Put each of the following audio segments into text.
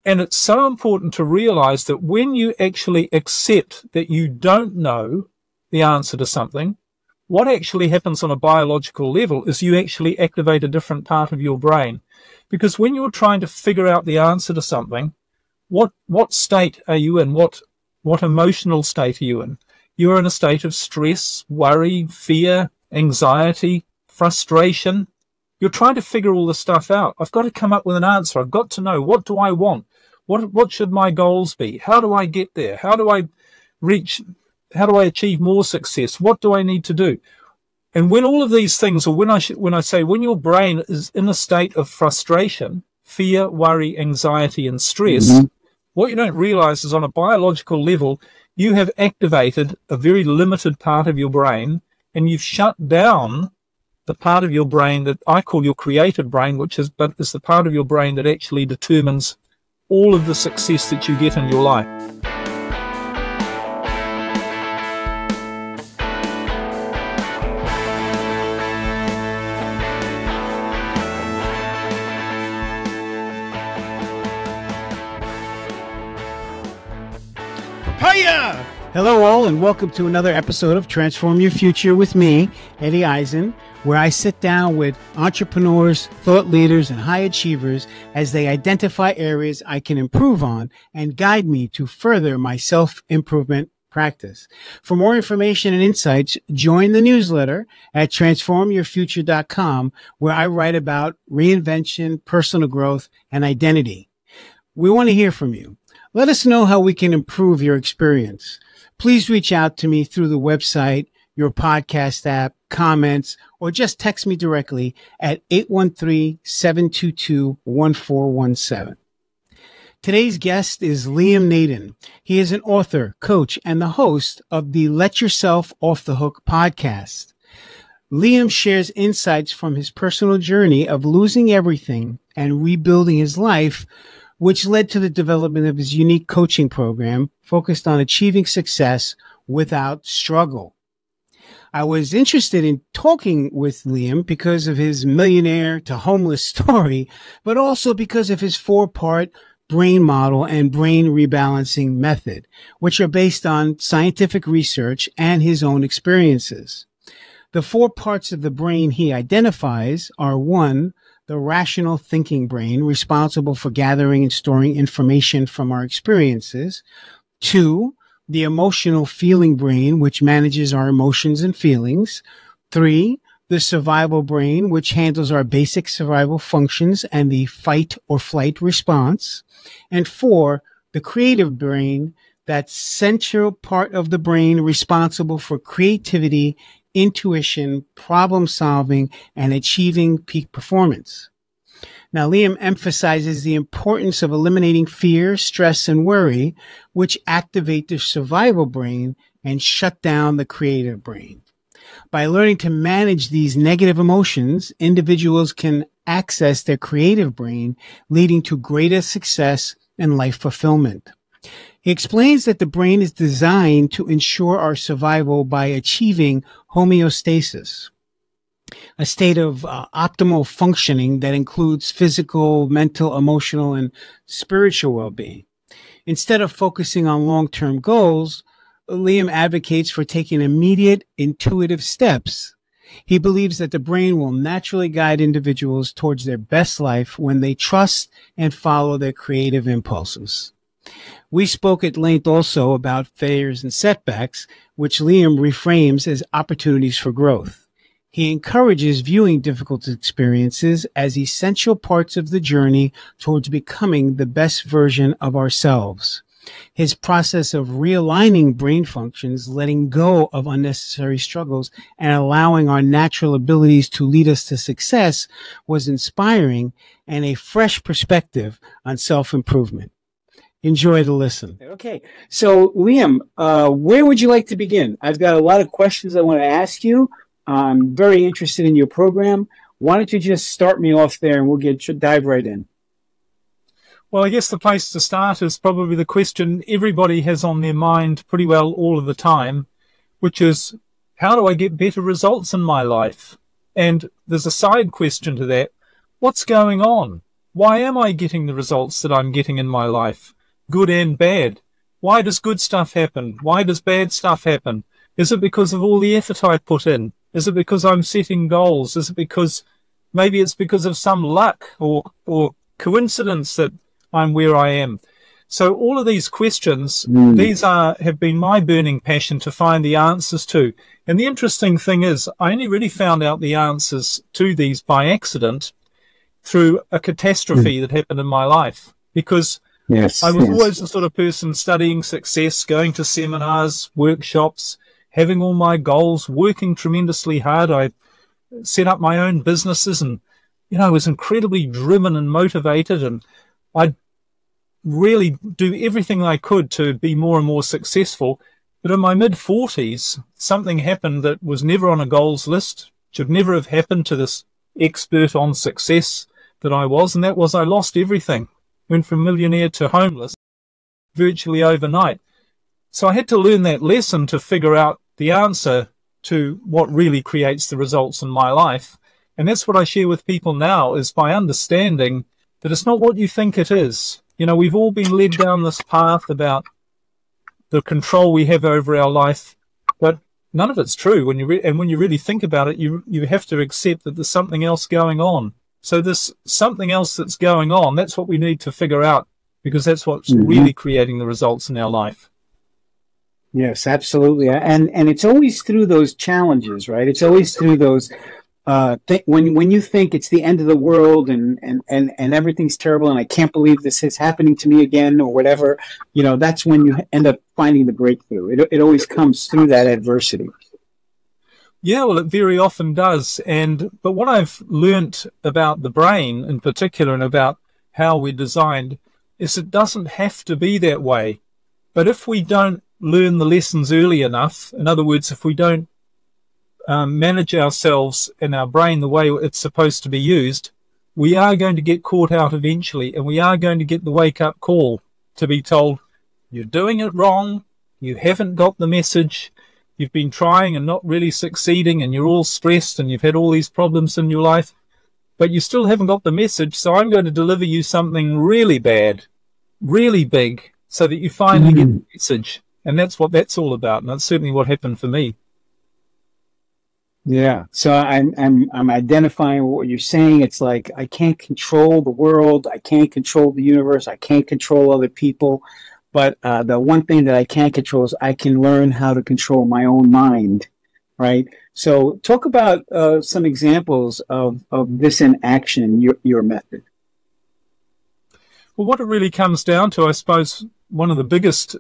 And it's so important to realize that when you actually accept that you don't know the answer to something, what actually happens on a biological level is you actually activate a different part of your brain. Because when you're trying to figure out the answer to something, what state are you in? What emotional state are you in? You're in a state of stress, worry, fear, anxiety, frustration. You're trying to figure all this stuff out. I've got to come up with an answer. I've got to know, what do I want? What should my goals be? How do I get there? How do I achieve more success? What do I need to do? And when all of these things, or when I say when your brain is in a state of frustration, fear, worry, anxiety, and stress, what you don't realize is on a biological level, you have activated a very limited part of your brain, and you've shut down the part of your brain that I call your creative brain, which is the part of your brain that actually determines all of the success that you get in your life. Hiya! Hello all, and welcome to another episode of Transform Your Future with me, Eddie Isin, where I sit down with entrepreneurs, thought leaders, and high achievers as they identify areas I can improve on and guide me to further my self-improvement practice. For more information and insights, join the newsletter at transformyourfuture.com, where I write about reinvention, personal growth, and identity. We want to hear from you. Let us know how we can improve your experience. Please reach out to me through the website, your podcast app, comments, or just text me directly at 813-722-1417. Today's guest is Liam Naden. He is an author, coach, and the host of the Let Yourself Off the Hook podcast. Liam shares insights from his personal journey of losing everything and rebuilding his life, which led to the development of his unique coaching program focused on achieving success without struggle. I was interested in talking with Liam because of his millionaire to homeless story, but also because of his four-part brain model and brain rebalancing method, which are based on scientific research and his own experiences. The four parts of the brain he identifies are: 1, the rational thinking brain, responsible for gathering and storing information from our experiences. 2, the emotional feeling brain, which manages our emotions and feelings. 3, the survival brain, which handles our basic survival functions and the fight or flight response. And 4, the creative brain, that central part of the brain responsible for creativity, intuition, problem solving, and achieving peak performance. Now, Liam emphasizes the importance of eliminating fear, stress, and worry, which activate the survival brain and shut down the creative brain. By learning to manage these negative emotions, individuals can access their creative brain, leading to greater success and life fulfillment. He explains that the brain is designed to ensure our survival by achieving homeostasis, a state of optimal functioning that includes physical, mental, emotional, and spiritual well-being. Instead of focusing on long-term goals, Liam advocates for taking immediate, intuitive steps. He believes that the brain will naturally guide individuals towards their best life when they trust and follow their creative impulses. We spoke at length also about failures and setbacks, which Liam reframes as opportunities for growth. He encourages viewing difficult experiences as essential parts of the journey towards becoming the best version of ourselves. His process of realigning brain functions, letting go of unnecessary struggles, and allowing our natural abilities to lead us to success was inspiring and a fresh perspective on self-improvement. Enjoy the listen. Okay. So, Liam, where would you like to begin? I've got a lot of questions I want to ask you. I'm very interested in your program. Why don't you just start me off there and we'll dive right in. Well, I guess the place to start is probably the question everybody has on their mind pretty well all of the time, which is, how do I get better results in my life? And there's a side question to that. What's going on? Why am I getting the results that I'm getting in my life? Good and bad. Why does good stuff happen? Why does bad stuff happen? Is it because of all the effort I put in? Is it because I'm setting goals? Is it because maybe it's because of some luck or coincidence that I'm where I am? So all of these questions, these have been my burning passion to find the answers to. And the interesting thing is, I only really found out the answers to these by accident through a catastrophe that happened in my life. Because I was always the sort of person studying success, going to seminars, workshops, having all my goals, working tremendously hard. I set up my own businesses and, you know, I was incredibly driven and motivated, and I'd really do everything I could to be more and more successful. But in my mid-40s, something happened that was never on a goals list, should never have happened to this expert on success that I was, and that was I lost everything. Went from millionaire to homeless virtually overnight. So I had to learn that lesson to figure out the answer to what really creates the results in my life. And that's what I share with people now, is by understanding that it's not what you think it is. You know, we've all been led down this path about the control we have over our life, but none of it's true. When you when you really think about it, you have to accept that there's something else going on. So this something else that's going on, that's what we need to figure out, because that's what's really creating the results in our life. Yes, absolutely. And it's always through those challenges, right? It's always through those when you think it's the end of the world and everything's terrible and I can't believe this is happening to me again or whatever, you know, that's when you end up finding the breakthrough. It always comes through that adversity. Yeah, well, it very often does. But what I've learnt about the brain in particular and about how we're designed is it doesn't have to be that way. But if we don't learn the lessons early enough, in other words, if we don't manage ourselves and our brain the way it's supposed to be used, we are going to get caught out eventually, and we are going to get the wake-up call to be told, you're doing it wrong, you haven't got the message, you've been trying and not really succeeding, and you're all stressed and you've had all these problems in your life, but you still haven't got the message, so I'm going to deliver you something really bad, really big, so that you finally get the message. And that's what that's all about, and that's certainly what happened for me. Yeah. So I'm identifying what you're saying. It's like, I can't control the world. I can't control the universe. I can't control other people. But the one thing that I can control is I can learn how to control my own mind. Right. So talk about some examples of this in action, your method. Well, what it really comes down to, I suppose, one of the biggest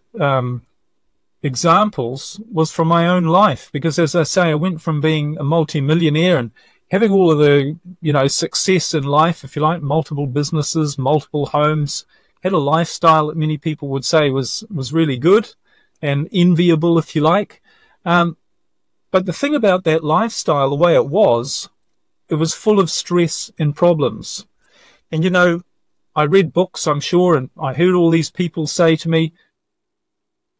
examples was from my own life, because as I say, I went from being a multi-millionaire and having all of the, you know, success in life, if you like, multiple businesses, multiple homes, had a lifestyle that many people would say was really good and enviable, if you like. But the thing about that lifestyle, the way it was full of stress and problems. And, you know, I read books, I'm sure, and I heard all these people say to me,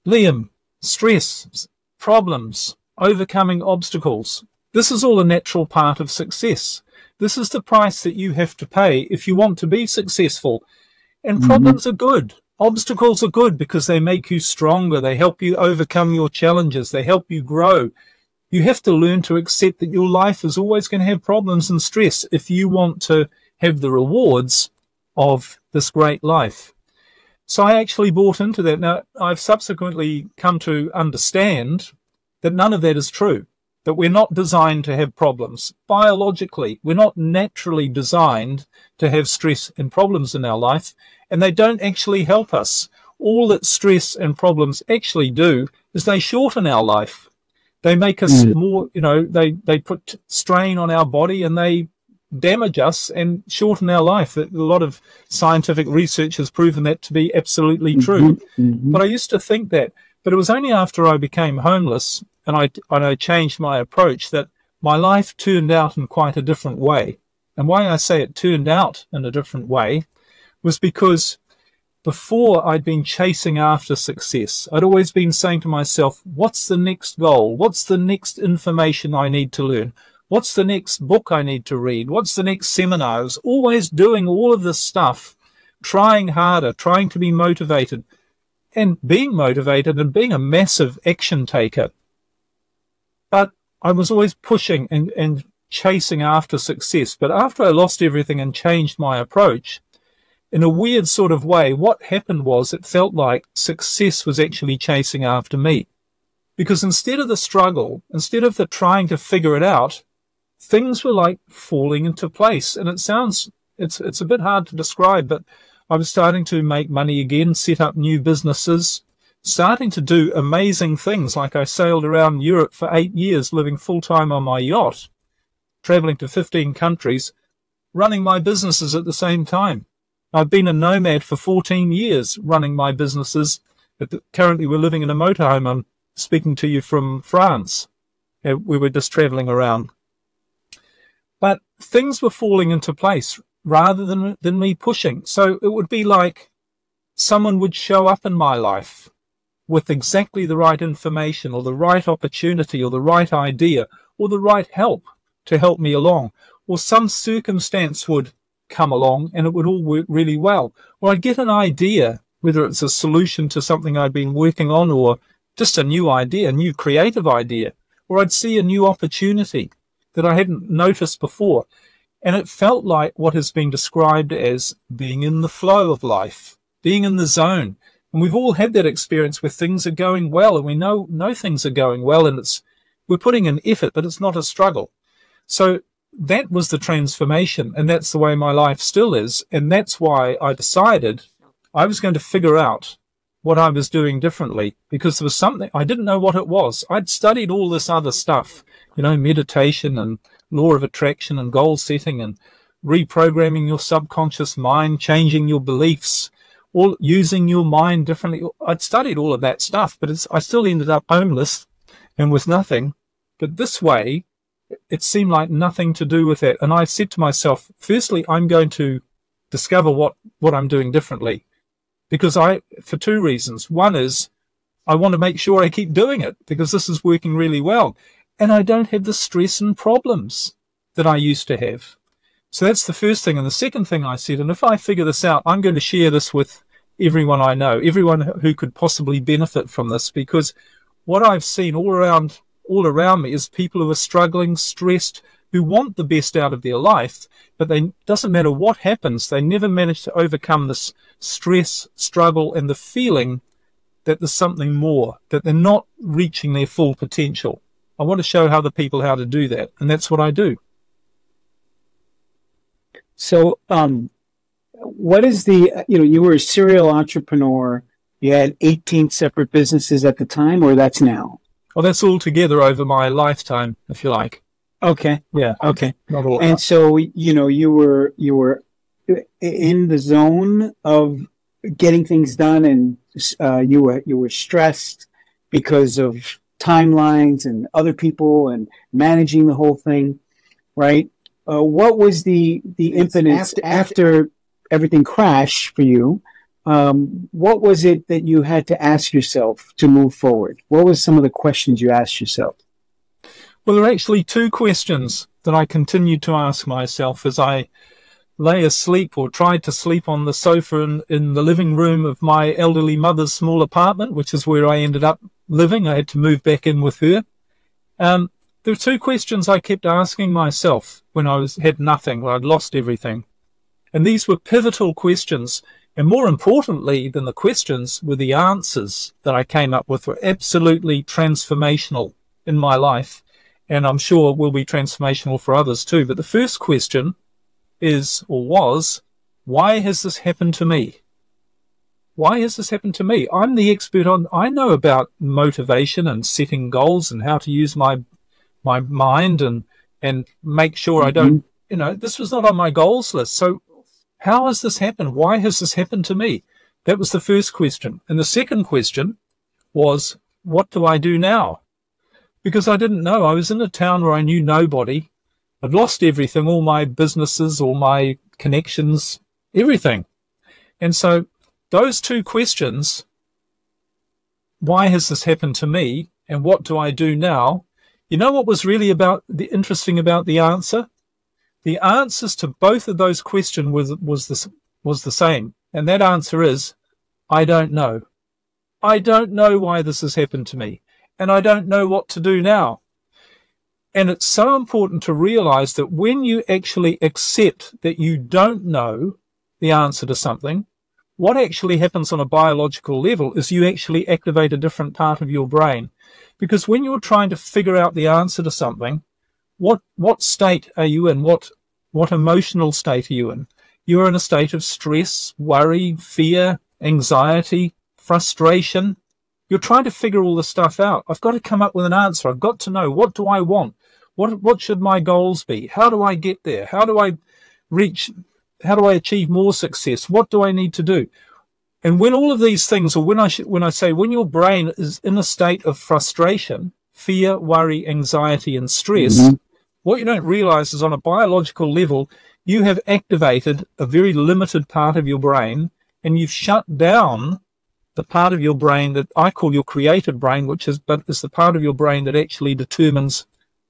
Liam, stress, problems, overcoming obstacles. This is all a natural part of success. This is the price that you have to pay if you want to be successful. And problems are good. Obstacles are good because they make you stronger. They help you overcome your challenges. They help you grow. You have to learn to accept that your life is always going to have problems and stress if you want to have the rewards of this great life. So I actually bought into that. Now, I've subsequently come to understand that none of that is true, that we're not designed to have problems. Biologically, we're not naturally designed to have stress and problems in our life, and they don't actually help us. All that stress and problems actually do is they shorten our life. They make us more, you know, they put strain on our body and they damage us and shorten our life. A lot of scientific research has proven that to be absolutely true. But I used to think that. But it was only after I became homeless and I changed my approach that my life turned out in quite a different way. And why I say it turned out in a different way was because before I'd been chasing after success. I'd always been saying to myself, what's the next goal? What's the next information I need to learn? What's the next book I need to read? What's the next seminar? I was always doing all of this stuff, trying harder, trying to be motivated, and being motivated and being a massive action taker. But I was always pushing and chasing after success. But after I lost everything and changed my approach, in a weird sort of way, what happened was it felt like success was actually chasing after me. Because instead of the struggle, instead of the trying to figure it out, things were like falling into place. And it's a bit hard to describe, but I was starting to make money again, set up new businesses, starting to do amazing things. Like I sailed around Europe for 8 years, living full-time on my yacht, traveling to 15 countries, running my businesses at the same time. I've been a nomad for 14 years, running my businesses. Currently, we're living in a motorhome. I'm speaking to you from France. We were just traveling around. But things were falling into place rather than me pushing. So it would be like someone would show up in my life with exactly the right information or the right opportunity or the right idea or the right help to help me along. Or some circumstance would come along and it would all work really well. Or I'd get an idea, whether it's a solution to something I'd been working on or just a new idea, a new creative idea, or I'd see a new opportunity that I hadn't noticed before. And it felt like what has been described as being in the flow of life, being in the zone. And we've all had that experience where things are going well and we know things are going well and we're putting in effort, but it's not a struggle. So that was the transformation, and that's the way my life still is. And that's why I decided I was going to figure out what I was doing differently, because there was something, I didn't know what it was. I'd studied all this other stuff, meditation and law of attraction and goal setting and reprogramming your subconscious mind, changing your beliefs, all using your mind differently. I'd studied all of that stuff, but I still ended up homeless and with nothing. But this way, it seemed like nothing to do with it. And I said to myself, firstly, I'm going to discover what I'm doing differently. Because for two reasons. One is I want to make sure I keep doing it because this is working really well. And I don't have the stress and problems that I used to have. So that's the first thing. And the second thing I said, and if I figure this out, I'm going to share this with everyone I know, everyone who could possibly benefit from this, because what I've seen all around me is people who are struggling, stressed, who want the best out of their life, but doesn't matter what happens, they never manage to overcome this stress, struggle, and the feeling that there's something more, that they're not reaching their full potential. I want to show other people how to do that, and that's what I do. So, what is you were a serial entrepreneur, you had 18 separate businesses at the time, or that's now? Well, that's all together over my lifetime, if you like. Okay. Yeah. Okay. Not all. And so, you were in the zone of getting things done, and you were stressed because of timelines and other people and managing the whole thing, right? What was the impetus after everything crashed for you? What was it that you had to ask yourself to move forward? What was some of the questions you asked yourself? Well, there are actually two questions that I continued to ask myself as I lay asleep or tried to sleep on the sofa in the living room of my elderly mother's small apartment, which is where I ended up living. I had to move back in with her. There were two questions I kept asking myself when I had nothing, when I'd lost everything. And these were pivotal questions. And more importantly than the questions were the answers that I came up with were absolutely transformational in my life. And I'm sure will be transformational for others too. But the first question was, why has this happened to me? Why has this happened to me? I'm the expert I know about motivation and setting goals and how to use my mind and make sure I don't, this was not on my goals list. So how has this happened? Why has this happened to me? That was the first question. And the second question was, what do I do now? Because I didn't know. I was in a town where I knew nobody. I'd lost everything, all my businesses, all my connections, everything. And so those two questions, why has this happened to me and what do I do now, You know what was really interesting about the answer? The answers to both of those questions was the same. And that answer is, I don't know. I don't know why this has happened to me. And I don't know what to do now. And it's so important to realize that when you actually accept that you don't know the answer to something, what actually happens on a biological level is you actually activate a different part of your brain. Because when you're trying to figure out the answer to something, what state are you in? What emotional state are you in? You're in a state of stress, worry, fear, anxiety, frustration. You're trying to figure all this stuff out. I've got to come up with an answer. I've got to know, what do I want? What should my goals be? How do I get there? How do I achieve more success? What do I need to do? And when all of these things, or when I say when your brain is in a state of frustration, fear, worry, anxiety, and stress, what you don't realize is on a biological level, you have activated a very limited part of your brain, and you've shut down the part of your brain that I call your creative brain, which is the part of your brain that actually determines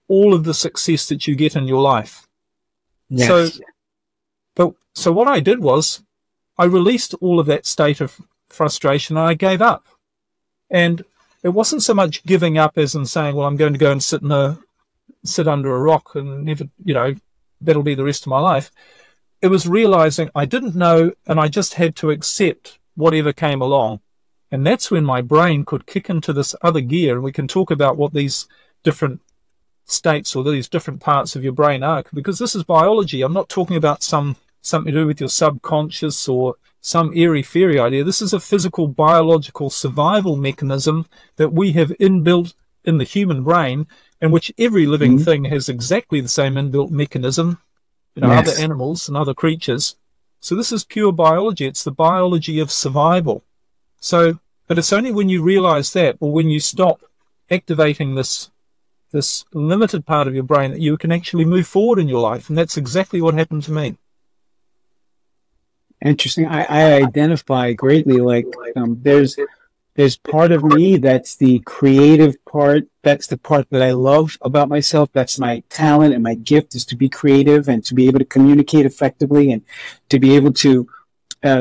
all of the success that you get in your life. Yes. So what I did was I released all of that state of frustration and I gave up. And it wasn't so much giving up as in saying, well, I'm going to go and sit under a rock and never, that'll be the rest of my life. It was realizing I didn't know, and I just had to accept whatever came along. And that's when my brain could kick into this other gear, and we can talk about what these different states or these different parts of your brain are, because this is biology. I'm not talking about something to do with your subconscious or some airy-fairy idea. This is a physical, biological survival mechanism that we have inbuilt in the human brain, in which every living thing has exactly the same inbuilt mechanism, other animals and other creatures. So this is pure biology. It's the biology of survival. So, but it's only when you realize that, or when you stop activating this limited part of your brain, that you can actually move forward in your life. And that's exactly what happened to me. Interesting. I identify greatly, there's part of me that's the creative part. That's the part that I love about myself. That's my talent and my gift, is to be creative and to be able to communicate effectively and to be able to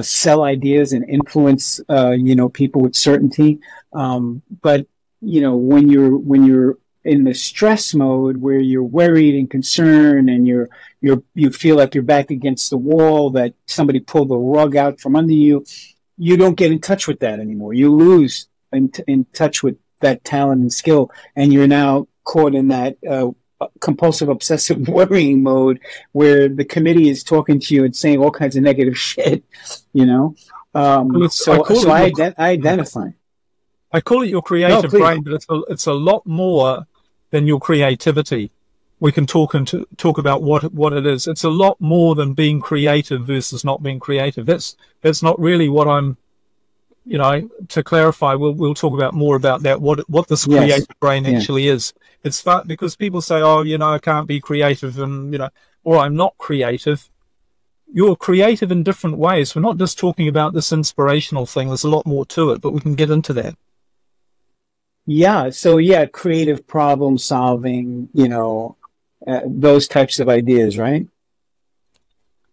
sell ideas and influence, people with certainty. But when you're in the stress mode where you're worried and concerned and you feel like you're back against the wall, that somebody pulled the rug out from under you, you don't get in touch with that anymore. You lose in touch with that talent and skill, and you're now caught in that compulsive obsessive worrying mode where the committee is talking to you and saying all kinds of negative shit, I identify. I call it your creative brain, but it's a lot more than your creativity. We can talk about what it is. It's a lot more than being creative versus not being creative. That's not really what I'm, to clarify, we'll talk about more about that, what this creative brain actually is. It's fun because people say, I can't be creative and, or I'm not creative. You're creative in different ways. We're not just talking about this inspirational thing. There's a lot more to it, but we can get into that. Yeah. So creative problem solving, those types of ideas, right?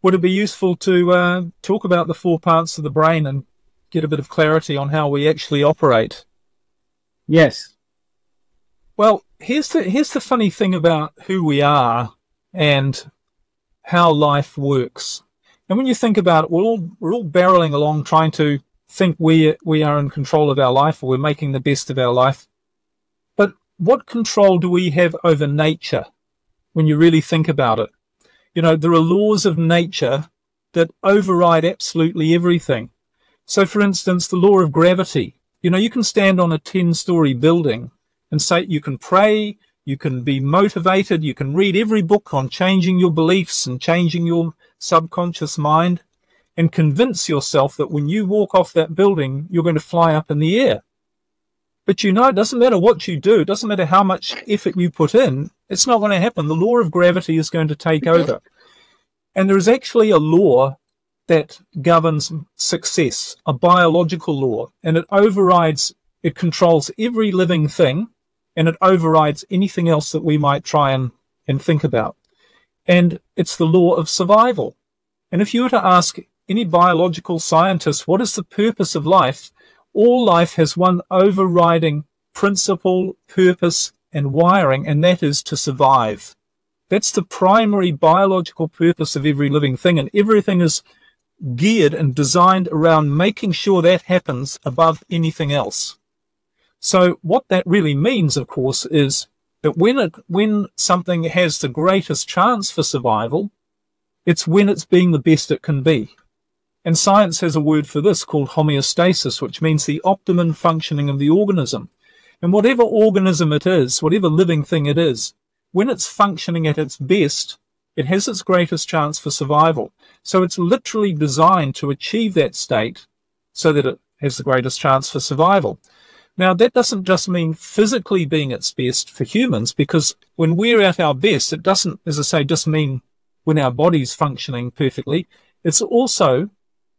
Would it be useful to talk about the 4 parts of the brain and get a bit of clarity on how we actually operate? Yes. Well, here's the funny thing about who we are and how life works. And when you think about it, we're all barreling along trying to think we are in control of our life, or we're making the best of our life. But what control do we have over nature when you really think about it? There are laws of nature that override absolutely everything. So, for instance, the law of gravity. You can stand on a 10-story building and say you can pray, you can be motivated, you can read every book on changing your beliefs and changing your subconscious mind, and convince yourself that when you walk off that building, you're going to fly up in the air. But it doesn't matter what you do, it doesn't matter how much effort you put in, it's not going to happen. The law of gravity is going to take over. And there is actually a law that governs success, a biological law, and it controls every living thing, and it overrides anything else that we might try and think about. And it's the law of survival. And if you were to ask any biological scientist, what is the purpose of life? All life has one overriding principle, purpose, and wiring, and that is to survive. That's the primary biological purpose of every living thing, and everything is geared and designed around making sure that happens above anything else. So what that really means, of course, is that when something has the greatest chance for survival, it's when it's being the best it can be. And science has a word for this called homeostasis, which means the optimum functioning of the organism. And whatever organism it is, whatever living thing it is, when it's functioning at its best, it has its greatest chance for survival. So it's literally designed to achieve that state so that it has the greatest chance for survival. Now, that doesn't just mean physically being its best for humans, because when we're at our best, it doesn't, as I say, just mean when our body's functioning perfectly. It's also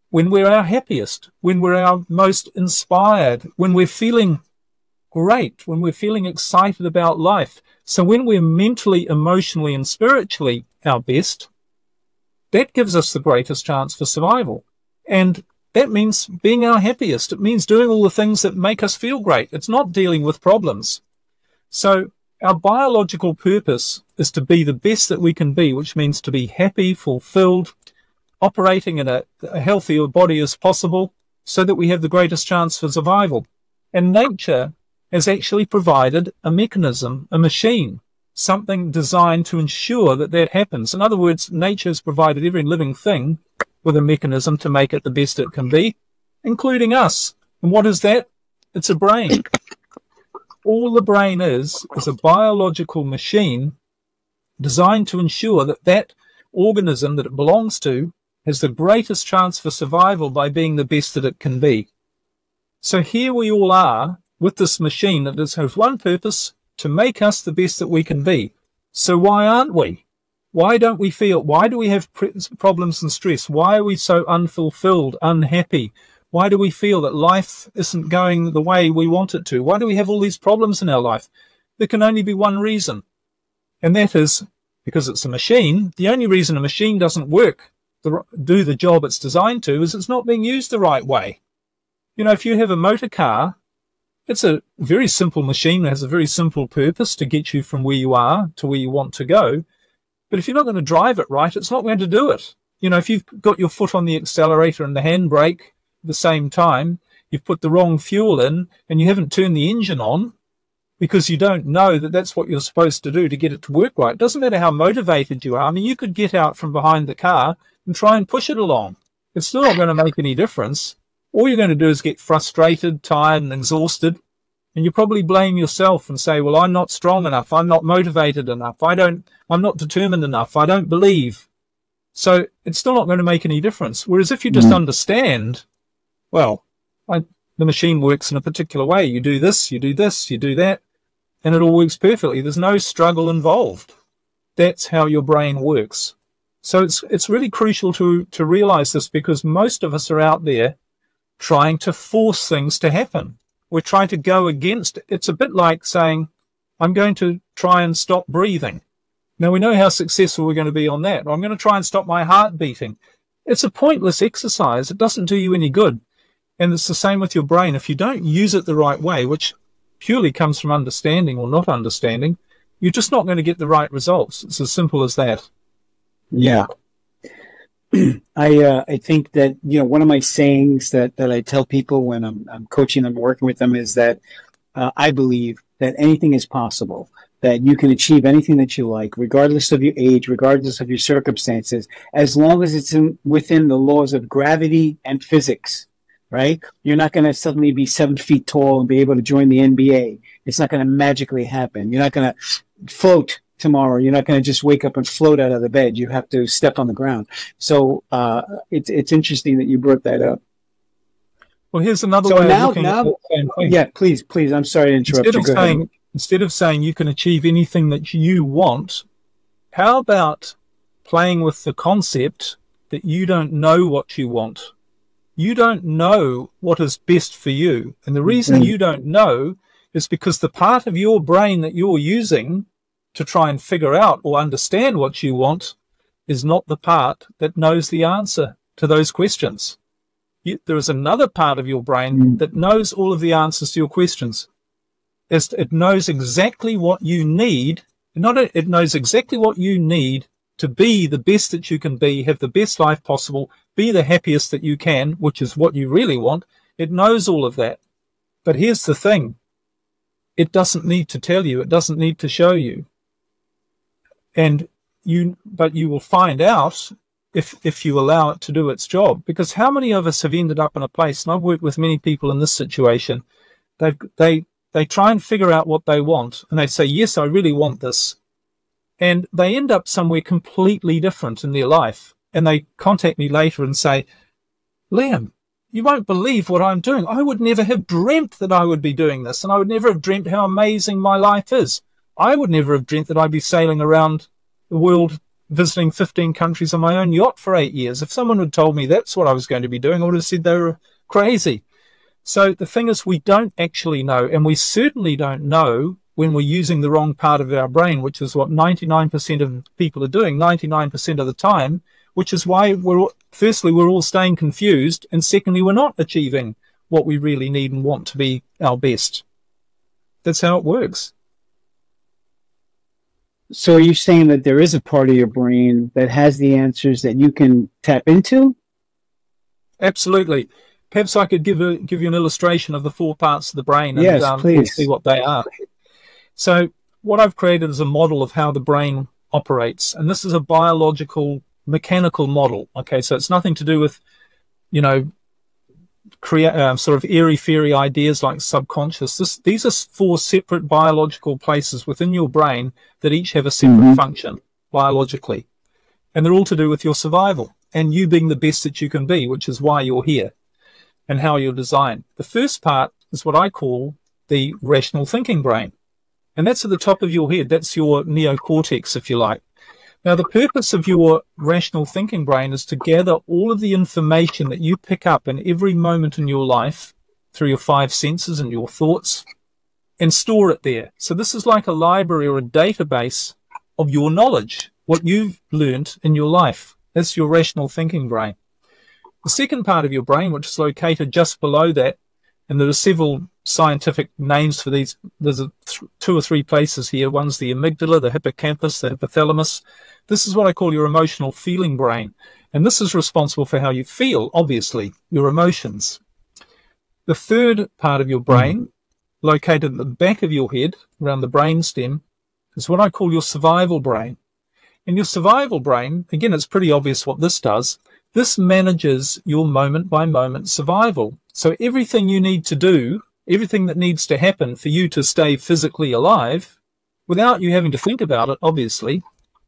when we're our happiest, when we're our most inspired, when we're feeling great, when we're feeling excited about life. So when we're mentally, emotionally, and spiritually our best, that gives us the greatest chance for survival. And that means being our happiest. It means doing all the things that make us feel great. It's not dealing with problems. So our biological purpose is to be the best that we can be, which means to be happy, fulfilled, operating in a healthier body as possible so that we have the greatest chance for survival. And nature has actually provided a mechanism, a machine, something designed to ensure that that happens. In other words, nature has provided every living thing with a mechanism to make it the best it can be, including us. And what is that? It's a brain. All the brain is a biological machine designed to ensure that that organism that it belongs to has the greatest chance for survival by being the best that it can be. So here we all are with this machine that has one purpose, to make us the best that we can be. So why aren't we? Why don't we feel? Why do we have problems and stress? Why are we so unfulfilled, unhappy? Why do we feel that life isn't going the way we want it to? Why do we have all these problems in our life? There can only be one reason, and that is because it's a machine. The only reason a machine doesn't work, do the job it's designed to, is it's not being used the right way. You know, if you have a motor car, it's a very simple machine that has a very simple purpose to get you from where you are to where you want to go. But if you're not going to drive it right, it's not going to do it. You know, if you've got your foot on the accelerator and the handbrake at the same time, you've put the wrong fuel in and you haven't turned the engine on because you don't know that that's what you're supposed to do to get it to work right. It doesn't matter how motivated you are. I mean, you could get out from behind the car and try and push it along. It's still not going to make any difference. All you're going to do is get frustrated, tired, and exhausted. And you probably blame yourself and say, well, I'm not strong enough. I'm not motivated enough. I'm not determined enough. I don't believe. So it's still not going to make any difference. Whereas if you just understand, well, the machine works in a particular way. You do this, you do this, you do that, and it all works perfectly. There's no struggle involved. That's how your brain works. So it's really crucial to realize this, because most of us are out there trying to force things to happen. We're trying to go against. It's a bit like saying, I'm going to try and stop breathing. Now, we know how successful we're going to be on that. I'm going to try and stop my heart beating. It's a pointless exercise. It doesn't do you any good. And it's the same with your brain. If you don't use it the right way, which purely comes from understanding or not understanding, you're just not going to get the right results. It's as simple as that. Yeah. I think that, you know, one of my sayings that I tell people when I'm coaching them, working with them, is that I believe that anything is possible, that you can achieve anything that you like, regardless of your age, regardless of your circumstances, as long as it's within the laws of gravity and physics, right? You're not going to suddenly be 7 feet tall and be able to join the NBA. It's not going to magically happen. You're not going to float tomorrow. You're not going to just wake up and float out of the bed. You have to step on the ground. So it's interesting that you brought that up. Well, here's another way of looking at the same thing. Yeah, please. I'm sorry to interrupt you. Instead of saying you can achieve anything that you want, how about playing with the concept that you don't know what you want? You don't know what is best for you. And the reason you don't know is because the part of your brain that you're using to try and figure out or understand what you want is not the part that knows the answer to those questions. There is another part of your brain that knows all of the answers to your questions. It knows exactly what you need. It knows exactly what you need to be the best that you can be, have the best life possible, be the happiest that you can, which is what you really want. It knows all of that. But here's the thing. It doesn't need to tell you. It doesn't need to show you. But you will find out if you allow it to do its job. Because how many of us have ended up in a place, and I've worked with many people in this situation, they try and figure out what they want, and they say, yes, I really want this. And they end up somewhere completely different in their life. And they contact me later and say, Liam, you won't believe what I'm doing. I would never have dreamt that I would be doing this, and I would never have dreamt how amazing my life is. I would never have dreamt that I'd be sailing around the world visiting 15 countries on my own yacht for 8 years. If someone had told me that's what I was going to be doing, I would have said they were crazy. So the thing is, we don't actually know, and we certainly don't know when we're using the wrong part of our brain, which is what 99% of people are doing 99% of the time, which is why firstly, we're all staying confused, and secondly, we're not achieving what we really need and want to be our best. That's how it works. So are you saying that there is a part of your brain that has the answers that you can tap into? Absolutely. Perhaps I could give you an illustration of the 4 parts of the brain, and yes, please. See what they are. So what I've created is a model of how the brain operates, and this is a biological, mechanical model. Okay, so it's nothing to do with, sort of airy-fairy ideas like subconscious. These are 4 separate biological places within your brain that each have a separate function biologically, and they're all to do with your survival and you being the best that you can be, which is why you're here and how you're designed. The first part is what I call the rational thinking brain, and that's at the top of your head. That's your neocortex, if you like. Now, the purpose of your rational thinking brain is to gather all of the information that you pick up in every moment in your life through your 5 senses and your thoughts and store it there. So this is like a library or a database of your knowledge, what you've learned in your life. That's your rational thinking brain. The second part of your brain, which is located just below that, and there are several scientific names for these. There's 2 or 3 places here. One's the amygdala, the hippocampus, the hypothalamus. This is what I call your emotional feeling brain. And this is responsible for how you feel, obviously, your emotions. The third part of your brain, located at the back of your head, around the brainstem, is what I call your survival brain. And your survival brain, again, it's pretty obvious what this does. This manages your moment-by-moment survival. So everything you need to do, everything that needs to happen for you to stay physically alive, without you having to think about it, obviously,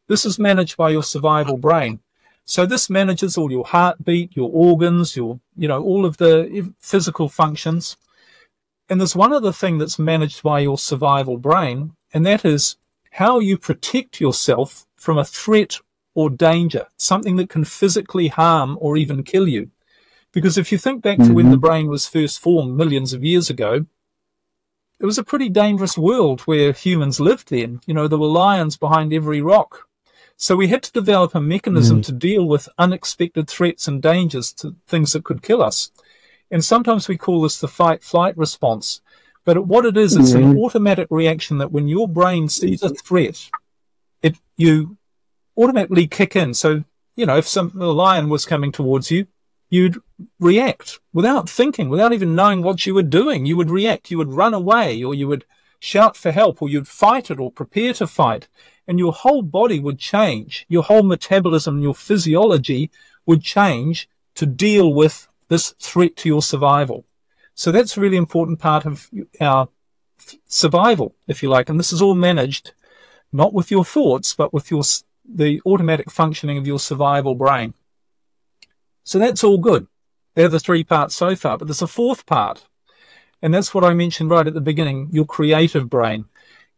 this is managed by your survival brain. So this manages all your heartbeat, your organs, all of the physical functions. And there's one other thing that's managed by your survival brain, and that is how you protect yourself from a threat or danger, something that can physically harm or even kill you. Because if you think back to when the brain was first formed millions of years ago, it was a pretty dangerous world where humans lived then. There were lions behind every rock. So we had to develop a mechanism to deal with unexpected threats and dangers, to things that could kill us. And sometimes we call this the fight-flight response. But what it is, it's an automatic reaction that when your brain sees a threat, you automatically kick in. So, if a lion was coming towards you, you'd react without thinking, without even knowing what you were doing. You would react, you would run away, or you would shout for help, or you'd fight it or prepare to fight. And your whole body would change. Your whole metabolism, your physiology would change to deal with this threat to your survival. So that's a really important part of our survival, if you like. And this is all managed not with your thoughts, but with the automatic functioning of your survival brain. So that's all good. They're the 3 parts so far, but there's a 4th part. And that's what I mentioned right at the beginning, your creative brain.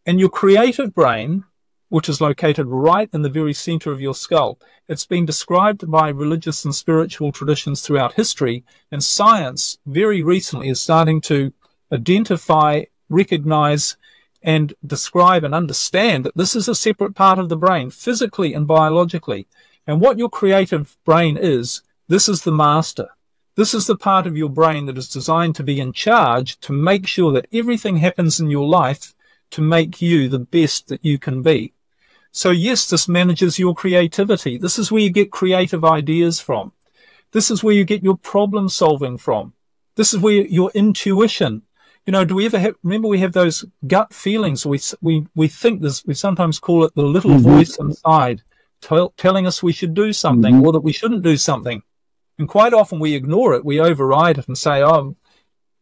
And your creative brain, which is located right in the very center of your skull, it's been described by religious and spiritual traditions throughout history, and science very recently is starting to identify recognize and describe and understand that this is a separate part of the brain, physically and biologically. And what your creative brain is, this is the master. This is the part of your brain that is designed to be in charge, to make sure that everything happens in your life to make you the best that you can be. So yes, this manages your creativity. This is where you get creative ideas from. This is where you get your problem solving from. This is where your intuition. You know, do we ever have, remember we have those gut feelings? We think this, we sometimes call it the little voice inside telling us we should do something or that we shouldn't do something. And quite often we ignore it. We override it and say, oh,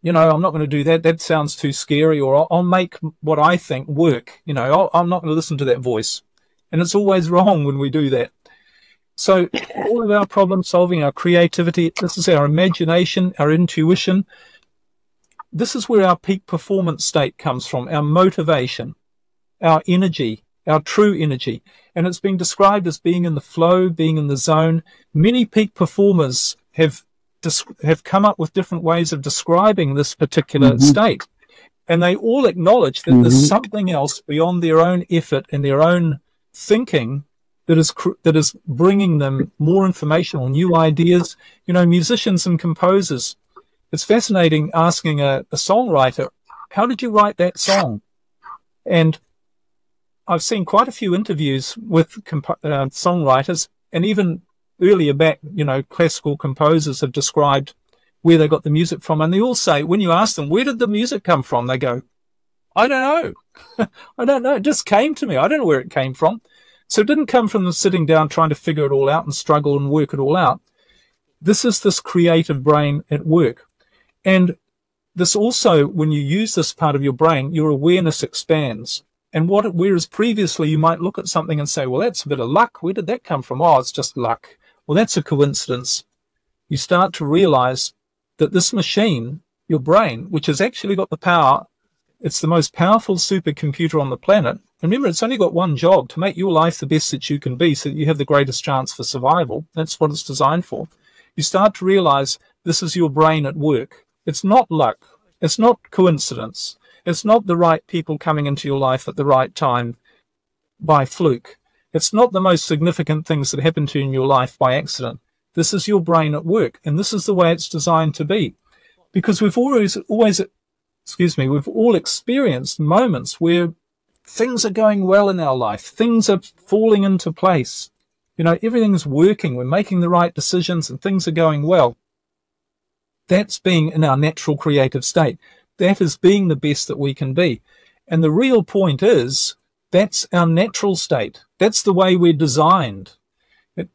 you know, I'm not going to do that. That sounds too scary, or I'll make what I think work. You know, I'm not going to listen to that voice. And it's always wrong when we do that. So all of our problem solving, our creativity, this is our imagination, our intuition. This is where our peak performance state comes from, our motivation, our energy, our true energy. And it's been described as being in the flow, being in the zone. Many peak performers have come up with different ways of describing this particular state. And they all acknowledge that there's something else beyond their own effort and their own thinking that is bringing them more information or new ideas. You know, musicians and composers, it's fascinating asking a songwriter, how did you write that song? And I've seen quite a few interviews with songwriters, and even earlier back, you know, classical composers have described where they got the music from. And they all say, when you ask them, where did the music come from? They go, I don't know. I don't know. It just came to me. I don't know where it came from. So it didn't come from them sitting down trying to figure it all out and struggle and work it all out. This is this creative brain at work. And this also, when you use this part of your brain, your awareness expands. And whereas previously you might look at something and say, well, that's a bit of luck. Where did that come from? Oh, it's just luck. Well, that's a coincidence. You start to realize that this machine, your brain, which has actually got the power, it's the most powerful supercomputer on the planet. Remember, it's only got one job, to make your life the best that you can be so that you have the greatest chance for survival. That's what it's designed for. You start to realize this is your brain at work. It's not luck. It's not coincidence. It's not the right people coming into your life at the right time by fluke. It's not the most significant things that happen to you in your life by accident. This is your brain at work, and this is the way it's designed to be. Because we've all experienced moments where things are going well in our life. Things are falling into place. You know, everything's working. We're making the right decisions and things are going well. That's being in our natural creative state. That is being the best that we can be. And the real point is, that's our natural state. That's the way we're designed.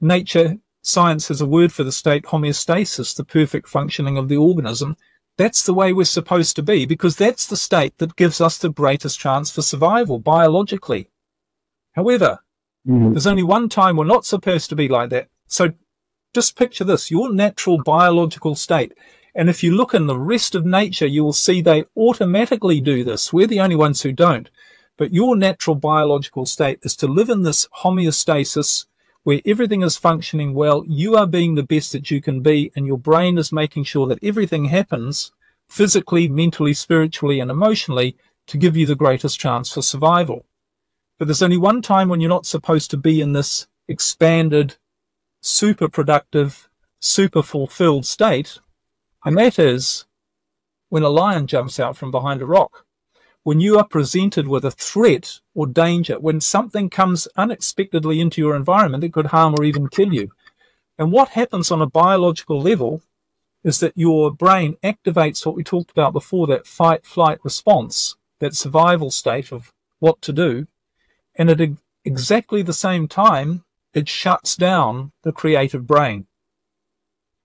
Nature, science has a word for the state, homeostasis, the perfect functioning of the organism. That's the way we're supposed to be, because that's the state that gives us the greatest chance for survival biologically. However, there's only one time we're not supposed to be like that. So just picture this, your natural biological state. And if you look in the rest of nature, you will see they automatically do this. We're the only ones who don't. But your natural biological state is to live in this homeostasis where everything is functioning well. You are being the best that you can be, and your brain is making sure that everything happens physically, mentally, spiritually, and emotionally to give you the greatest chance for survival. But there's only one time when you're not supposed to be in this expanded, super productive, super fulfilled state. And that is when a lion jumps out from behind a rock. When you are presented with a threat or danger, when something comes unexpectedly into your environment that could harm or even kill you. And what happens on a biological level is that your brain activates what we talked about before, that fight-flight response, that survival state of what to do. And at exactly the same time, it shuts down the creative brain.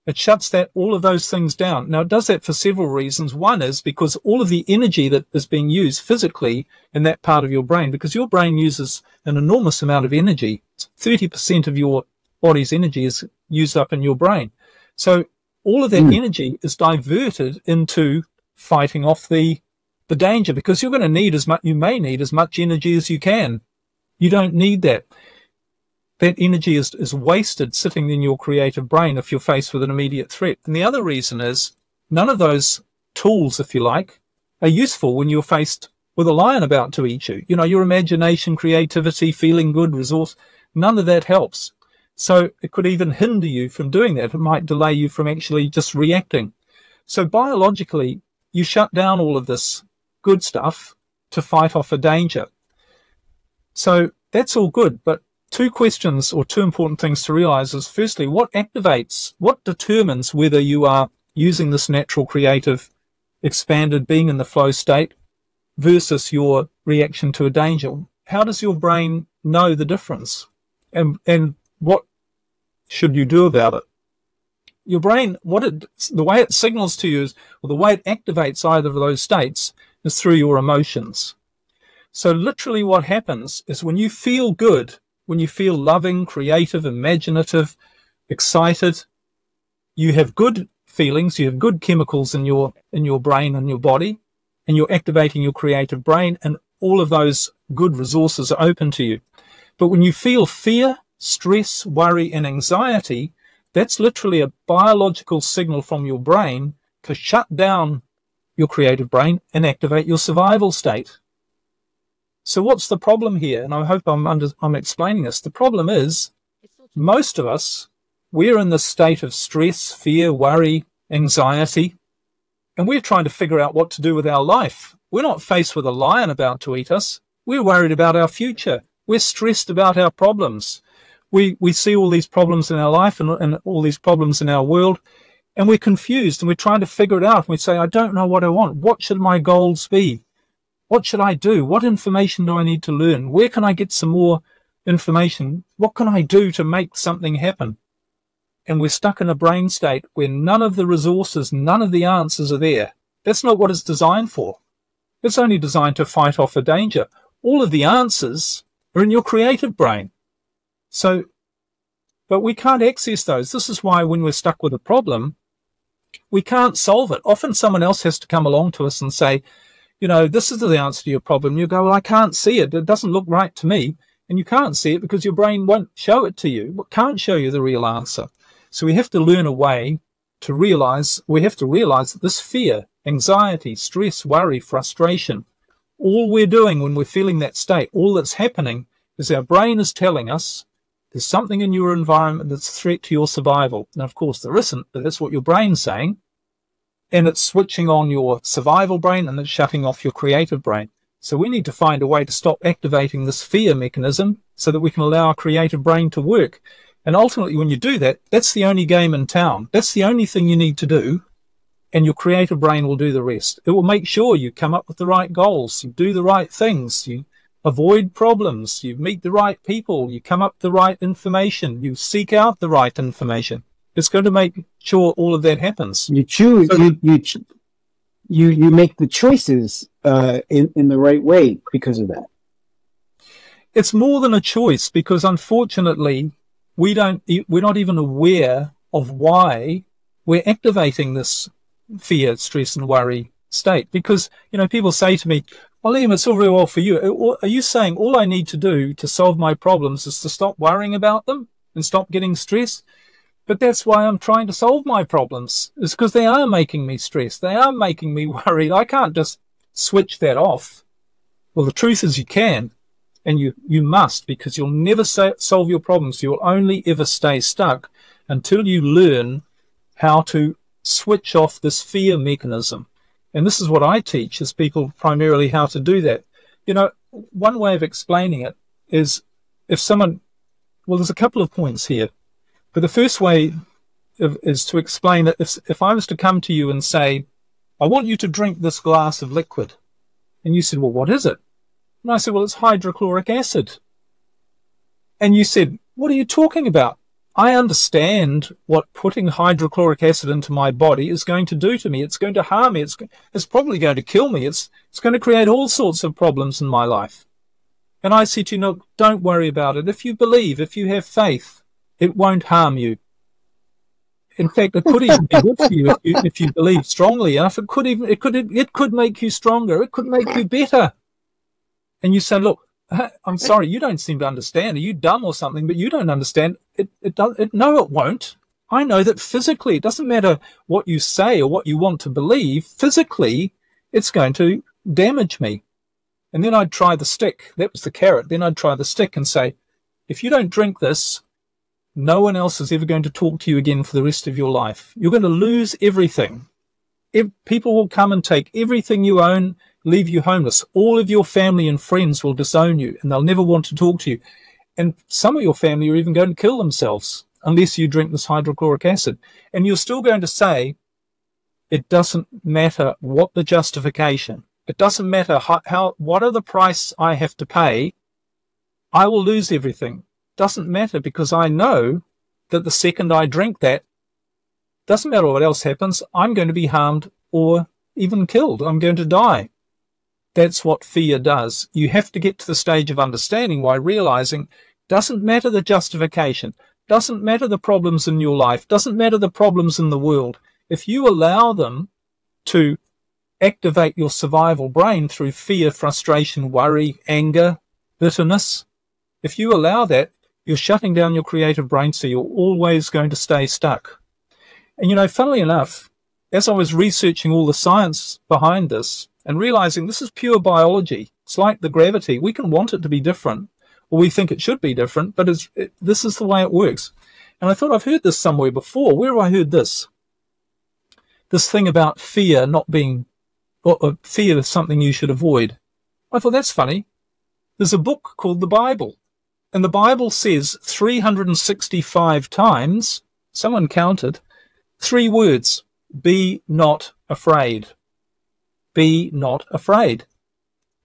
It shuts all of those things down. Now, it does that for several reasons. One is because all of the energy that is being used physically in that part of your brain, because your brain uses an enormous amount of energy. 30% of your body's energy is used up in your brain. So all of that energy is diverted into fighting off the danger, because you're going to need you may need as much energy as you can. You don't need that. That energy is wasted sitting in your creative brain if you're faced with an immediate threat. And the other reason is none of those tools, if you like, are useful when you're faced with a lion about to eat you. You know, your imagination, creativity, feeling good, resource, none of that helps. So it could even hinder you from doing that. It might delay you from actually just reacting. So biologically, you shut down all of this good stuff to fight off a danger. So that's all good. But two questions or two important things to realize is, firstly, what determines whether you are using this natural, creative, expanded, being in the flow state versus your reaction to a danger? How does your brain know the difference? And what should you do about it? Your brain, the way it signals to you is, or the way it activates either of those states is through your emotions. So literally what happens is when you feel good, when you feel loving, creative, imaginative, excited, you have good feelings, you have good chemicals in your brain and your body, and you're activating your creative brain, and all of those good resources are open to you. But when you feel fear, stress, worry, and anxiety, that's literally a biological signal from your brain to shut down your creative brain and activate your survival state. So what's the problem here? And I hope I'm explaining this. The problem is, most of us, we're in this state of stress, fear, worry, anxiety, and we're trying to figure out what to do with our life. We're not faced with a lion about to eat us. We're worried about our future. We're stressed about our problems. We see all these problems in our life and all these problems in our world, and we're confused, and we're trying to figure it out. And we say, I don't know what I want. What should my goals be? What should I do? What information do I need to learn? Where can I get some more information? What can I do to make something happen? And we're stuck in a brain state where none of the resources, none of the answers are there. That's not what it's designed for. It's only designed to fight off a danger. All of the answers are in your creative brain. So, but we can't access those. This is why when we're stuck with a problem, we can't solve it. Often someone else has to come along to us and say, you know, this is the answer to your problem. You go, well, I can't see it. It doesn't look right to me. And you can't see it because your brain won't show it to you. It can't show you the real answer. So we have to learn a way to realize, that this fear, anxiety, stress, worry, frustration, all we're doing when we're feeling that state, all that's happening is our brain is telling us there's something in your environment that's a threat to your survival. Now, of course, there isn't, but that's what your brain's saying. And it's switching on your survival brain and it's shutting off your creative brain. So we need to find a way to stop activating this fear mechanism so that we can allow our creative brain to work. And ultimately, when you do that, that's the only game in town. That's the only thing you need to do. And your creative brain will do the rest. It will make sure you come up with the right goals, you do the right things, you avoid problems, you meet the right people, you come up with the right information, you seek out the right information. It's going to make sure all of that happens. You choose, you make the choices in the right way because of that. It's more than a choice, because unfortunately, we're not even aware of why we're activating this fear, stress, and worry state. Because, you know, people say to me, well, Liam, it's all very well for you. Are you saying all I need to do to solve my problems is to stop worrying about them and stop getting stressed? But that's why I'm trying to solve my problems. It's because they are making me stressed. They are making me worried. I can't just switch that off. Well, the truth is you can, and you must, because you'll never solve your problems. You'll only ever stay stuck until you learn how to switch off this fear mechanism. And this is what I teach, is people primarily how to do that. You know, one way of explaining it is if someone, well, there's a couple of points here. But the first way is to explain that if I was to come to you and say, I want you to drink this glass of liquid. And you said, well, what is it? And I said, well, it's hydrochloric acid. And you said, what are you talking about? I understand what putting hydrochloric acid into my body is going to do to me. It's going to harm me. It's probably going to kill me. It's going to create all sorts of problems in my life. And I said to you, no, don't worry about it. If you believe, if you have faith, it won't harm you. In fact, it could even be good for you if you believe strongly enough. It could make you stronger. It could make you better. And you say, look, I'm sorry, you don't seem to understand. Are you dumb or something? But you don't understand. No, it won't. I know that physically, it doesn't matter what you say or what you want to believe. Physically, it's going to damage me. And then I'd try the stick. That was the carrot. Then I'd try the stick and say, if you don't drink this, no one else is ever going to talk to you again for the rest of your life. You're going to lose everything. People will come and take everything you own, leave you homeless. All of your family and friends will disown you, and they'll never want to talk to you. And some of your family are even going to kill themselves unless you drink this hydrochloric acid. And you're still going to say, it doesn't matter what the justification. It doesn't matter what are the price I have to pay. I will lose everything. Doesn't matter, because I know that the second I drink that, doesn't matter what else happens, I'm going to be harmed or even killed. I'm going to die. That's what fear does. You have to get to the stage of understanding why, realizing doesn't matter the justification, doesn't matter the problems in your life, doesn't matter the problems in the world. If you allow them to activate your survival brain through fear, frustration, worry, anger, bitterness, if you allow that, you're shutting down your creative brain, so you're always going to stay stuck. And, you know, funnily enough, as I was researching all the science behind this and realizing this is pure biology, it's like the gravity. We can want it to be different, or we think it should be different, but this is the way it works. And I thought I've heard this somewhere before. Where have I heard this? This thing about fear not being, or fear is something you should avoid. I thought, that's funny. There's a book called the Bible. And the Bible says 365 times, someone counted, 3 words: be not afraid. Be not afraid.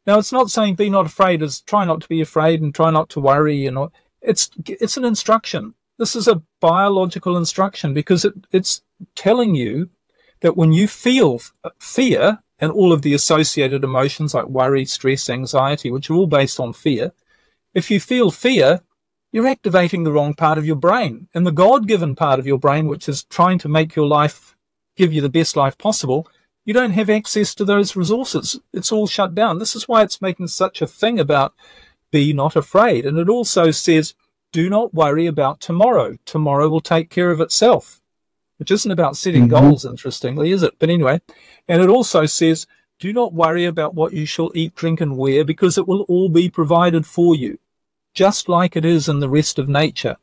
Now, it's not saying be not afraid as try not to be afraid and try not to worry. And all. It's an instruction. This is a biological instruction, because it's telling you that when you feel fear and all of the associated emotions like worry, stress, anxiety, which are all based on fear, if you feel fear, you're activating the wrong part of your brain. And the God-given part of your brain, which is trying to make your life, give you the best life possible, you don't have access to those resources. It's all shut down. This is why it's making such a thing about be not afraid. And it also says, do not worry about tomorrow. Tomorrow will take care of itself, which isn't about setting goals, interestingly, is it? But anyway, and it also says, do not worry about what you shall eat, drink, and wear, because it will all be provided for you, just like it is in the rest of nature.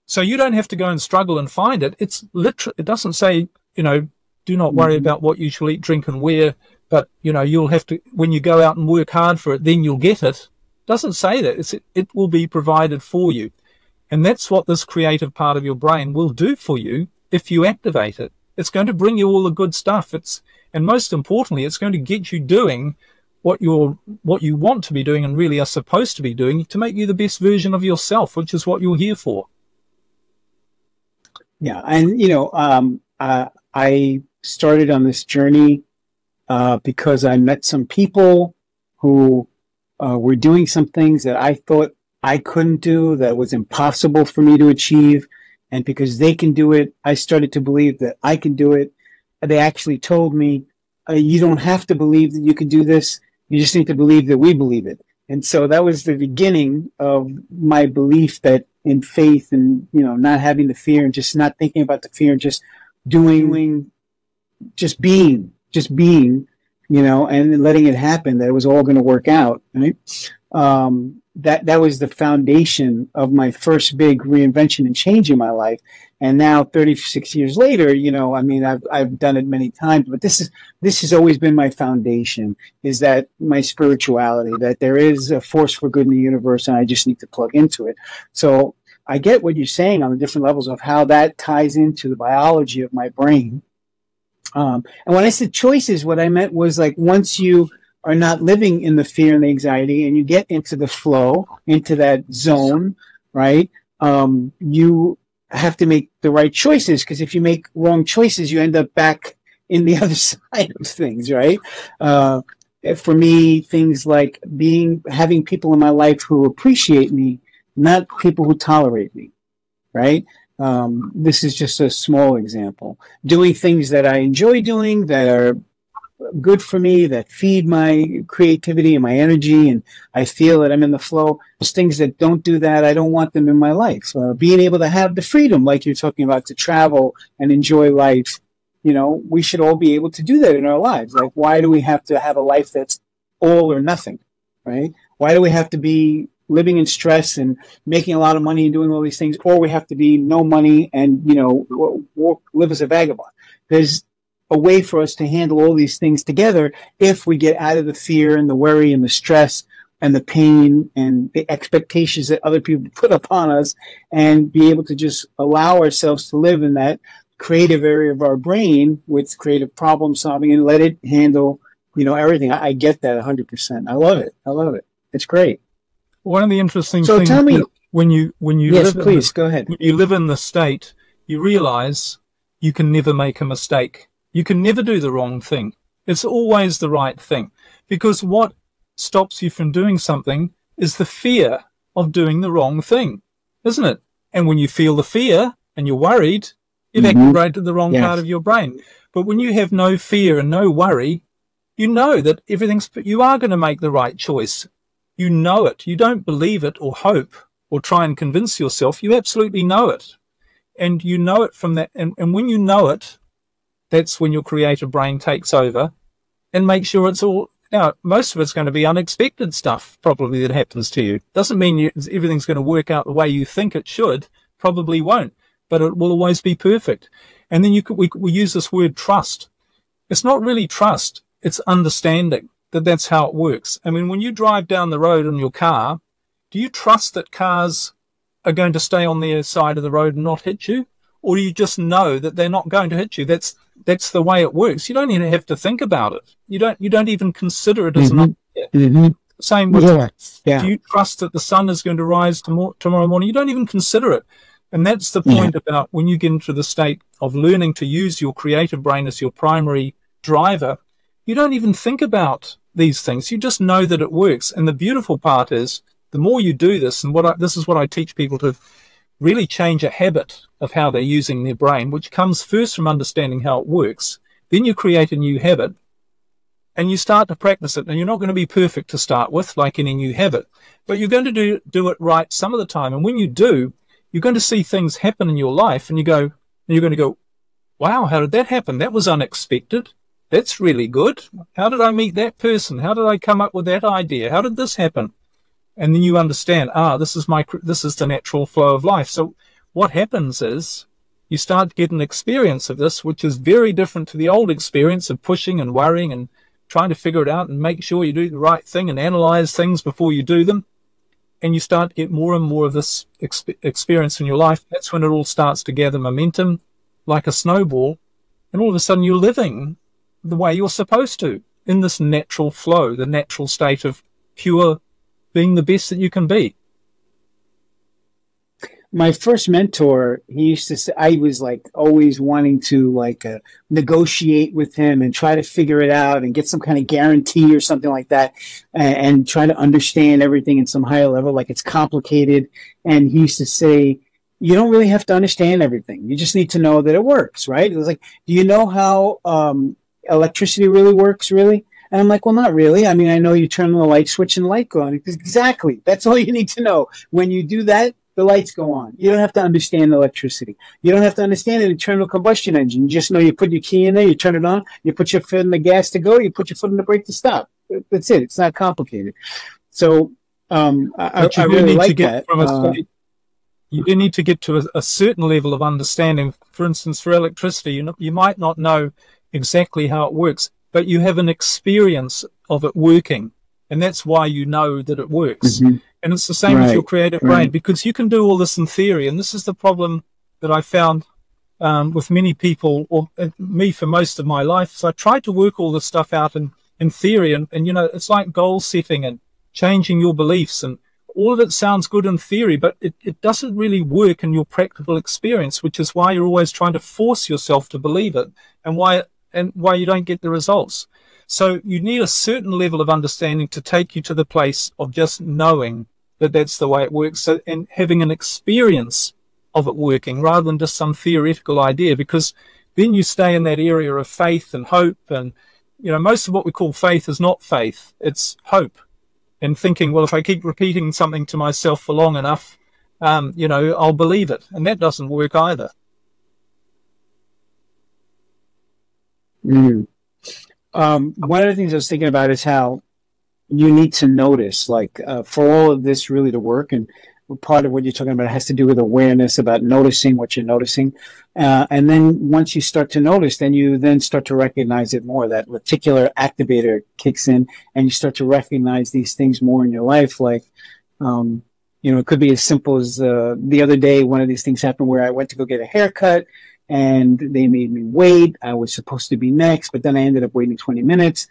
So you don't have to go and struggle and find it. It's literally, it doesn't say, you know, do not worry about what you shall eat, drink, and wear, but, you know, you'll have to, when you go out and work hard for it, then you'll get it. It doesn't say that. It will be provided for you. And that's what this creative part of your brain will do for you if you activate it. It's going to bring you all the good stuff. And most importantly, it's going to get you doing what you want to be doing and really are supposed to be doing to make you the best version of yourself, which is what you're here for. Yeah. And, you know, I started on this journey because I met some people who were doing some things that I thought I couldn't do, that was impossible for me to achieve. And because they can do it, I started to believe that I can do it. They actually told me, you don't have to believe that you can do this. You just need to believe that we believe it. And so that was the beginning of my belief that in faith and, you know, not having the fear and just not thinking about the fear and just doing, just being, you know, and letting it happen, that it was all going to work out. Right? That was the foundation of my first big reinvention and change in my life. And now 36 years later, you know, I mean, I've done it many times, but this has always been my foundation, is that my spirituality, that there is a force for good in the universe and I just need to plug into it. So I get what you're saying on the different levels of how that ties into the biology of my brain. And when I said choices, what I meant was, like, once you are not living in the fear and the anxiety and you get into the flow, into that zone, right? You have to make the right choices, because if you make wrong choices, you end up back in the other side of things, right? For me, things like having people in my life who appreciate me, not people who tolerate me, right? This is just a small example. Doing things that I enjoy doing, that are good for me, that feed my creativity and my energy, and I feel that I'm in the flow. Those things that don't do that, I don't want them in my life. So being able to have the freedom, like you're talking about, to travel and enjoy life, you know, we should all be able to do that in our lives. Like, why do we have to have a life that's all or nothing, right? Why do we have to be living in stress and making a lot of money and doing all these things, or we have to be no money and, you know, live as a vagabond? There's a way for us to handle all these things together if we get out of the fear and the worry and the stress and the pain and the expectations that other people put upon us, and be able to just allow ourselves to live in that creative area of our brain with creative problem solving and let it handle, you know, everything. I get that 100%. I love it. I love it. It's great. One of the interesting so things tell me, when you yes, please go ahead. When you live in the state, you realize you can never make a mistake. You can never do the wrong thing. It's always the right thing, because what stops you from doing something is the fear of doing the wrong thing, isn't it? And when you feel the fear and you're worried, you've activated the wrong part of your brain. But when you have no fear and no worry, you know that you are going to make the right choice. You know it. You don't believe it or hope or try and convince yourself. You absolutely know it. And you know it from that. And when you know it, that's when your creative brain takes over and makes sure it's all. Now, most of it's going to be unexpected stuff probably that happens to you. Doesn't mean everything's going to work out the way you think it should. Probably won't, but it will always be perfect. And then we use this word trust. It's not really trust. It's understanding that that's how it works. I mean, when you drive down the road in your car, do you trust that cars are going to stay on their side of the road and not hit you? Or do you just know that they're not going to hit you? That's the way it works. You don't even have to think about it. You don't even consider it as an idea. Same with, do you trust that the sun is going to rise tomorrow morning? You don't even consider it. And that's the point about when you get into the state of learning to use your creative brain as your primary driver, you don't even think about these things. You just know that it works. And the beautiful part is, the more you do this, and this is what I teach people to really change a habit of how they're using their brain, which comes first from understanding how it works. Then you create a new habit and you start to practice it. And you're not going to be perfect to start with, like any new habit, but you're going to do it right some of the time. And when you do, you're going to see things happen in your life, and you're going to go, wow, how did that happen? That was unexpected. That's really good. How did I meet that person? How did I come up with that idea? How did this happen? And then you understand, this is the natural flow of life. So what happens is you start to get an experience of this, which is very different to the old experience of pushing and worrying and trying to figure it out and make sure you do the right thing and analyze things before you do them. And you start to get more and more of this experience in your life. That's when it all starts to gather momentum like a snowball. And all of a sudden you're living the way you're supposed to, in this natural flow, the natural state of pure being the best that you can be. My first mentor, he used to say, I was like always wanting to negotiate with him and try to figure it out and get some kind of guarantee or something like that, and try to understand everything in some higher level, like it's complicated. And he used to say, you don't really have to understand everything. You just need to know that it works, right? It was like, do you know how electricity really works, really? And I'm like, well, not really. I mean, I know you turn on the light switch and the light go on. Exactly. That's all you need to know. When you do that, the lights go on. You don't have to understand electricity. You don't have to understand an internal combustion engine. You just know you put your key in there, you turn it on, you put your foot in the gas to go, you put your foot in the brake to stop. That's it. It's not complicated. So I really like that. You do need to get to a certain level of understanding. For instance, for electricity, you might not know exactly how it works, but you have an experience of it working, and that's why you know that it works. And it's the same with your creative brain, because you can do all this in theory, and this is the problem that I found with many people, or me for most of my life. So I tried to work all this stuff out in theory, and it's like goal setting and changing your beliefs, and all of it sounds good in theory, but it doesn't really work in your practical experience, which is why you're always trying to force yourself to believe it, and why you don't get the results. So you need a certain level of understanding to take you to the place of just knowing that that's the way it works, so, and having an experience of it working rather than just some theoretical idea, because then you stay in that area of faith and hope. And, most of what we call faith is not faith, it's hope. And thinking, well, if I keep repeating something to myself for long enough, I'll believe it. And that doesn't work either. Mm. One of the things I was thinking about is how you need to notice, like, for all of this really to work. And part of what you're talking about has to do with awareness, about noticing what you're noticing. And then once you start to notice, then you then start to recognize it more. That reticular activator kicks in, and you start to recognize these things more in your life. Like, it could be as simple as the other day, one of these things happened where I went to go get a haircut, and they made me wait. I was supposed to be next, but then I ended up waiting 20 minutes.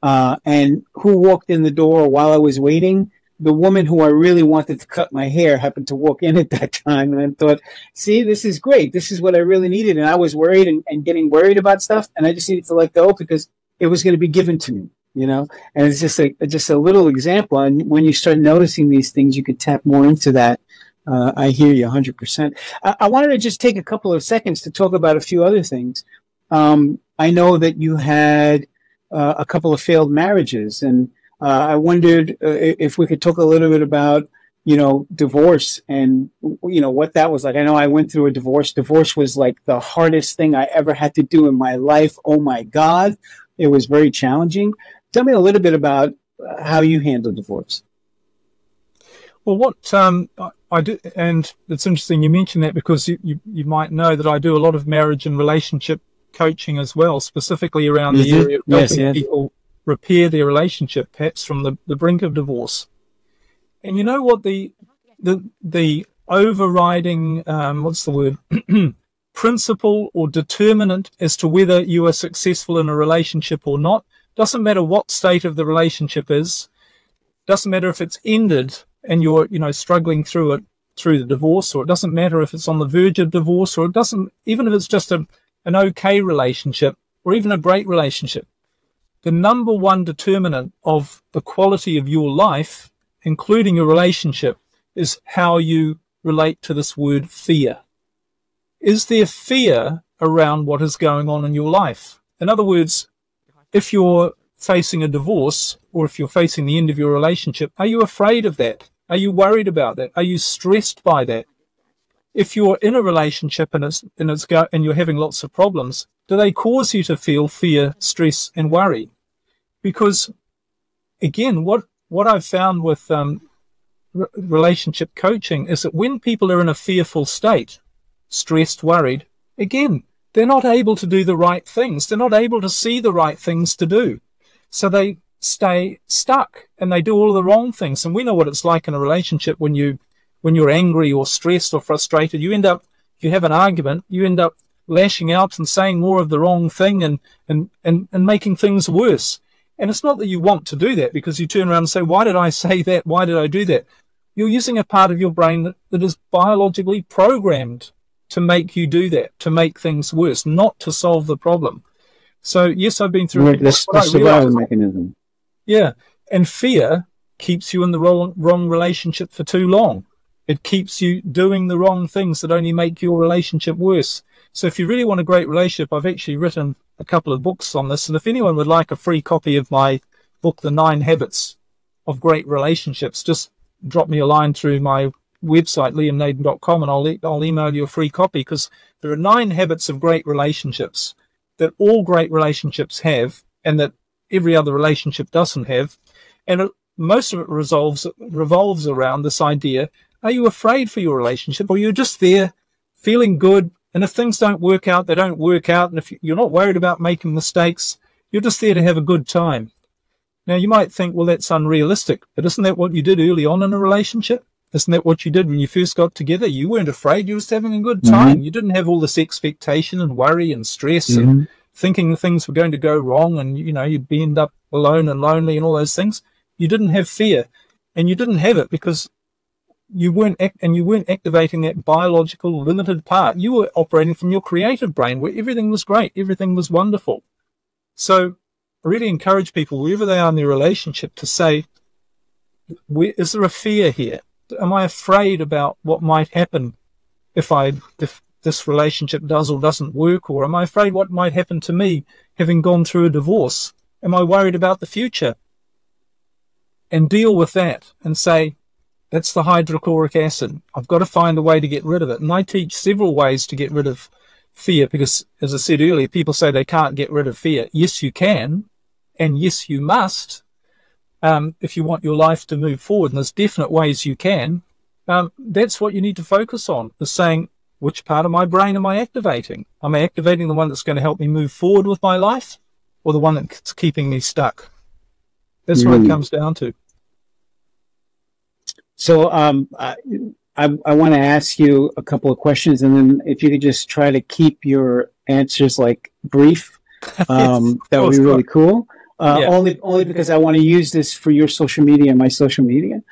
And who walked in the door while I was waiting? The woman who I really wanted to cut my hair happened to walk in at that time. And I thought, see, this is great. This is what I really needed. And I was worried and getting worried about stuff. And I just needed to let go because it was going to be given to me, And it's just a little example. And when you start noticing these things, you could tap more into that. I hear you 100%. I wanted to just take a couple of seconds to talk about a few other things. I know that you had a couple of failed marriages, and I wondered if we could talk a little bit about, divorce and, what that was like. I know I went through a divorce. Divorce was like the hardest thing I ever had to do in my life. Oh my God. It was very challenging. Tell me a little bit about how you handle divorce. Well, what I do, and it's interesting you mention that, because you might know that I do a lot of marriage and relationship coaching as well, specifically around the area of helping people repair their relationship, perhaps from the brink of divorce. And you know what the overriding principle or determinant as to whether you are successful in a relationship or not? Doesn't matter what state of the relationship is. Doesn't matter if it's ended and you're struggling through the divorce, or it doesn't matter if it's on the verge of divorce, or it doesn't, even if it's just an okay relationship or even a great relationship. The number one determinant of the quality of your life, including your relationship, is how you relate to this word fear. Is there fear around what is going on in your life? In other words, if you're facing a divorce, or if you're facing the end of your relationship, are you afraid of that? Are you worried about that? Are you stressed by that? If you're in a relationship and you're having lots of problems, do they cause you to feel fear, stress, and worry? Because, again, what I've found with relationship coaching is that when people are in a fearful state, stressed, worried, again, they're not able to do the right things. They're not able to see the right things to do. So they stay stuck and they do all of the wrong things. And we know what it's like in a relationship when you're angry or stressed or frustrated. You have an argument, you end up lashing out and saying more of the wrong thing and making things worse. And it's not that you want to do that, because you turn around and say, why did I say that? Why did I do that? You're using a part of your brain that is biologically programmed to make you do that, to make things worse, not to solve the problem. So, yes, I've been through the survival mechanism. Yeah, and fear keeps you in the wrong relationship for too long. It keeps you doing the wrong things that only make your relationship worse. So if you really want a great relationship, I've actually written a couple of books on this. And if anyone would like a free copy of my book, The 9 Habits of Great Relationships, just drop me a line through my website, liamnaden.com, and I'll email you a free copy, because there are 9 habits of great relationships that all great relationships have and that every other relationship doesn't have. And most of it revolves around this idea: are you afraid for your relationship, or you're just there feeling good? And if things don't work out, they don't work out. And if you're not worried about making mistakes, you're just there to have a good time. Now, you might think, well, that's unrealistic. But isn't that what you did early on in a relationship? Isn't that what you did when you first got together? You weren't afraid. You were just having a good time. Mm-hmm. You didn't have all this expectation and worry and stress and thinking things were going to go wrong, and, you'd end up alone and lonely and all those things. You didn't have fear. And you didn't have it because you weren't activating that biological limited part. You were operating from your creative brain, where everything was great, everything was wonderful. So I really encourage people, wherever they are in their relationship, to say, is there a fear here? Am I afraid about what might happen if this relationship does or doesn't work? Or am I afraid what might happen to me having gone through a divorce? Am I worried about the future? And deal with that and say, that's the hydrochloric acid. I've got to find a way to get rid of it. And I teach several ways to get rid of fear, because as I said earlier, people say they can't get rid of fear. Yes, you can. And yes, you must. If you want your life to move forward, and there's definite ways you can, that's what you need to focus on, is saying, which part of my brain am I activating? Am I activating the one that's going to help me move forward with my life, or the one that's keeping me stuck? That's what it comes down to. So I want to ask you a couple of questions, and then if you could just try to keep your answers like brief, that would be really cool. Only because I want to use this for your social media and my social media.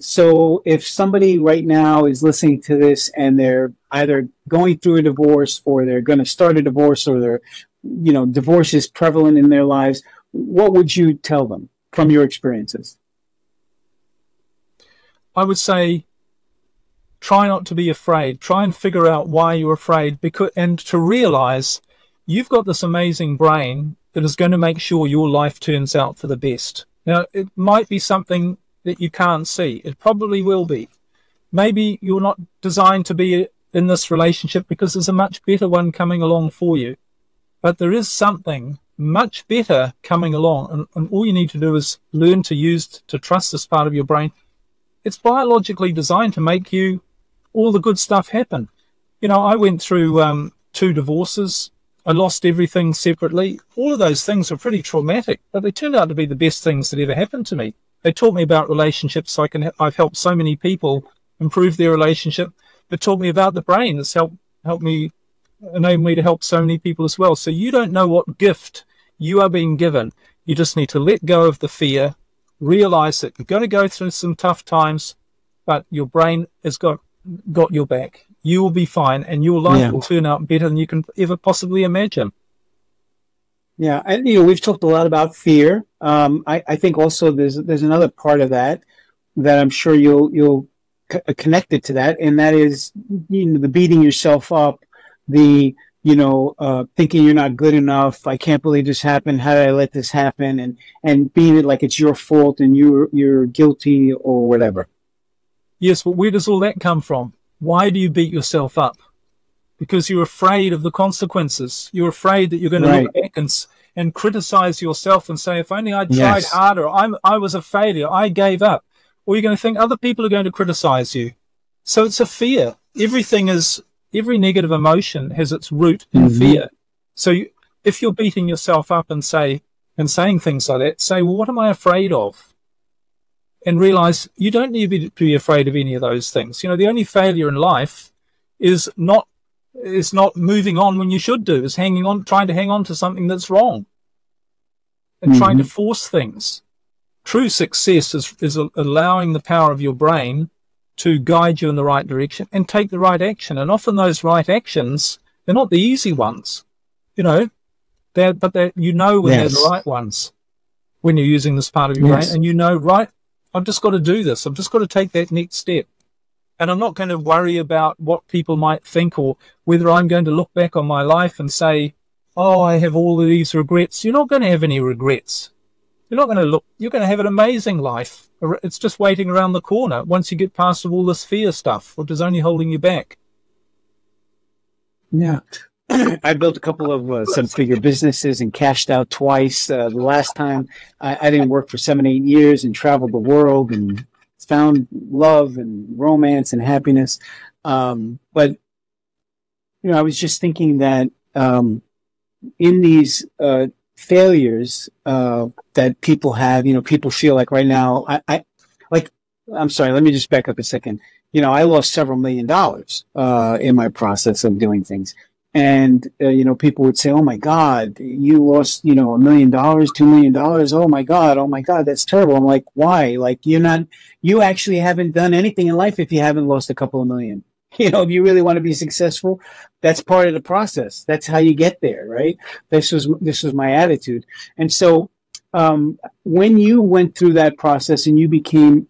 So if somebody right now is listening to this and they're either going through a divorce, or they're going to start a divorce, or they're, divorce is prevalent in their lives, what would you tell them from your experiences? I would say, try not to be afraid. Try and figure out why you're afraid, and to realize you've got this amazing brain that is going to make sure your life turns out for the best. Now, it might be something that you can't see. It probably will be. Maybe you're not designed to be in this relationship because there's a much better one coming along for you. But there is something much better coming along, and all you need to do is learn to trust this part of your brain. It's biologically designed to make you all the good stuff happen. I went through 2 divorces. I lost everything separately. All of those things were pretty traumatic, but they turned out to be the best things that ever happened to me. They taught me about relationships. I've helped so many people improve their relationship. They taught me about the brain. It's enabled me to help so many people as well. So you don't know what gift you are being given. You just need to let go of the fear, realize that you're going to go through some tough times, but your brain has got your back. You will be fine, and your life will turn out better than you can ever possibly imagine. Yeah, and we've talked a lot about fear. I think also there's another part of that I'm sure you'll connect it to that, and that is the beating yourself up, the thinking you're not good enough. I can't believe this happened. How did I let this happen? And being it like it's your fault and you're guilty or whatever. Yes, but where does all that come from? Why do you beat yourself up? Because you're afraid of the consequences. You're afraid that you're going to look back and criticize yourself and say, if only I'd tried harder, I was a failure, I gave up. Or you're going to think other people are going to criticize you. So it's a fear. Every negative emotion has its root in fear. So if you're beating yourself up and saying things like that, say, well, what am I afraid of? And realize you don't need to be afraid of any of those things. The only failure in life is not moving on when you should do, is trying to hang on to something that's wrong and trying to force things. True success is allowing the power of your brain to guide you in the right direction and take the right action. And often those right actions, they're not the easy ones, but they're when they're the right ones, when you're using this part of your brain, and right, I've just got to do this. I've just got to take that next step. And I'm not going to worry about what people might think, or whether I'm going to look back on my life and say, oh, I have all of these regrets. You're not going to have any regrets. You're going to have an amazing life. It's just waiting around the corner once you get past all this fear stuff, which is only holding you back. Yeah. I built a couple of seven-figure businesses and cashed out twice. The last time I didn't work for 7-8 years and traveled the world and found love and romance and happiness. But, I was just thinking that in these failures that people have, people feel like right now, I'm sorry, let me just back up a second. I lost several $1 million in my process of doing things. And, people would say, oh my God, you lost, $1 million, $2 million. Oh my God, that's terrible. I'm like, why? Like, you actually haven't done anything in life if you haven't lost a couple of million. If you really want to be successful, that's part of the process. That's how you get there, right? This was my attitude. And so, when you went through that process and you became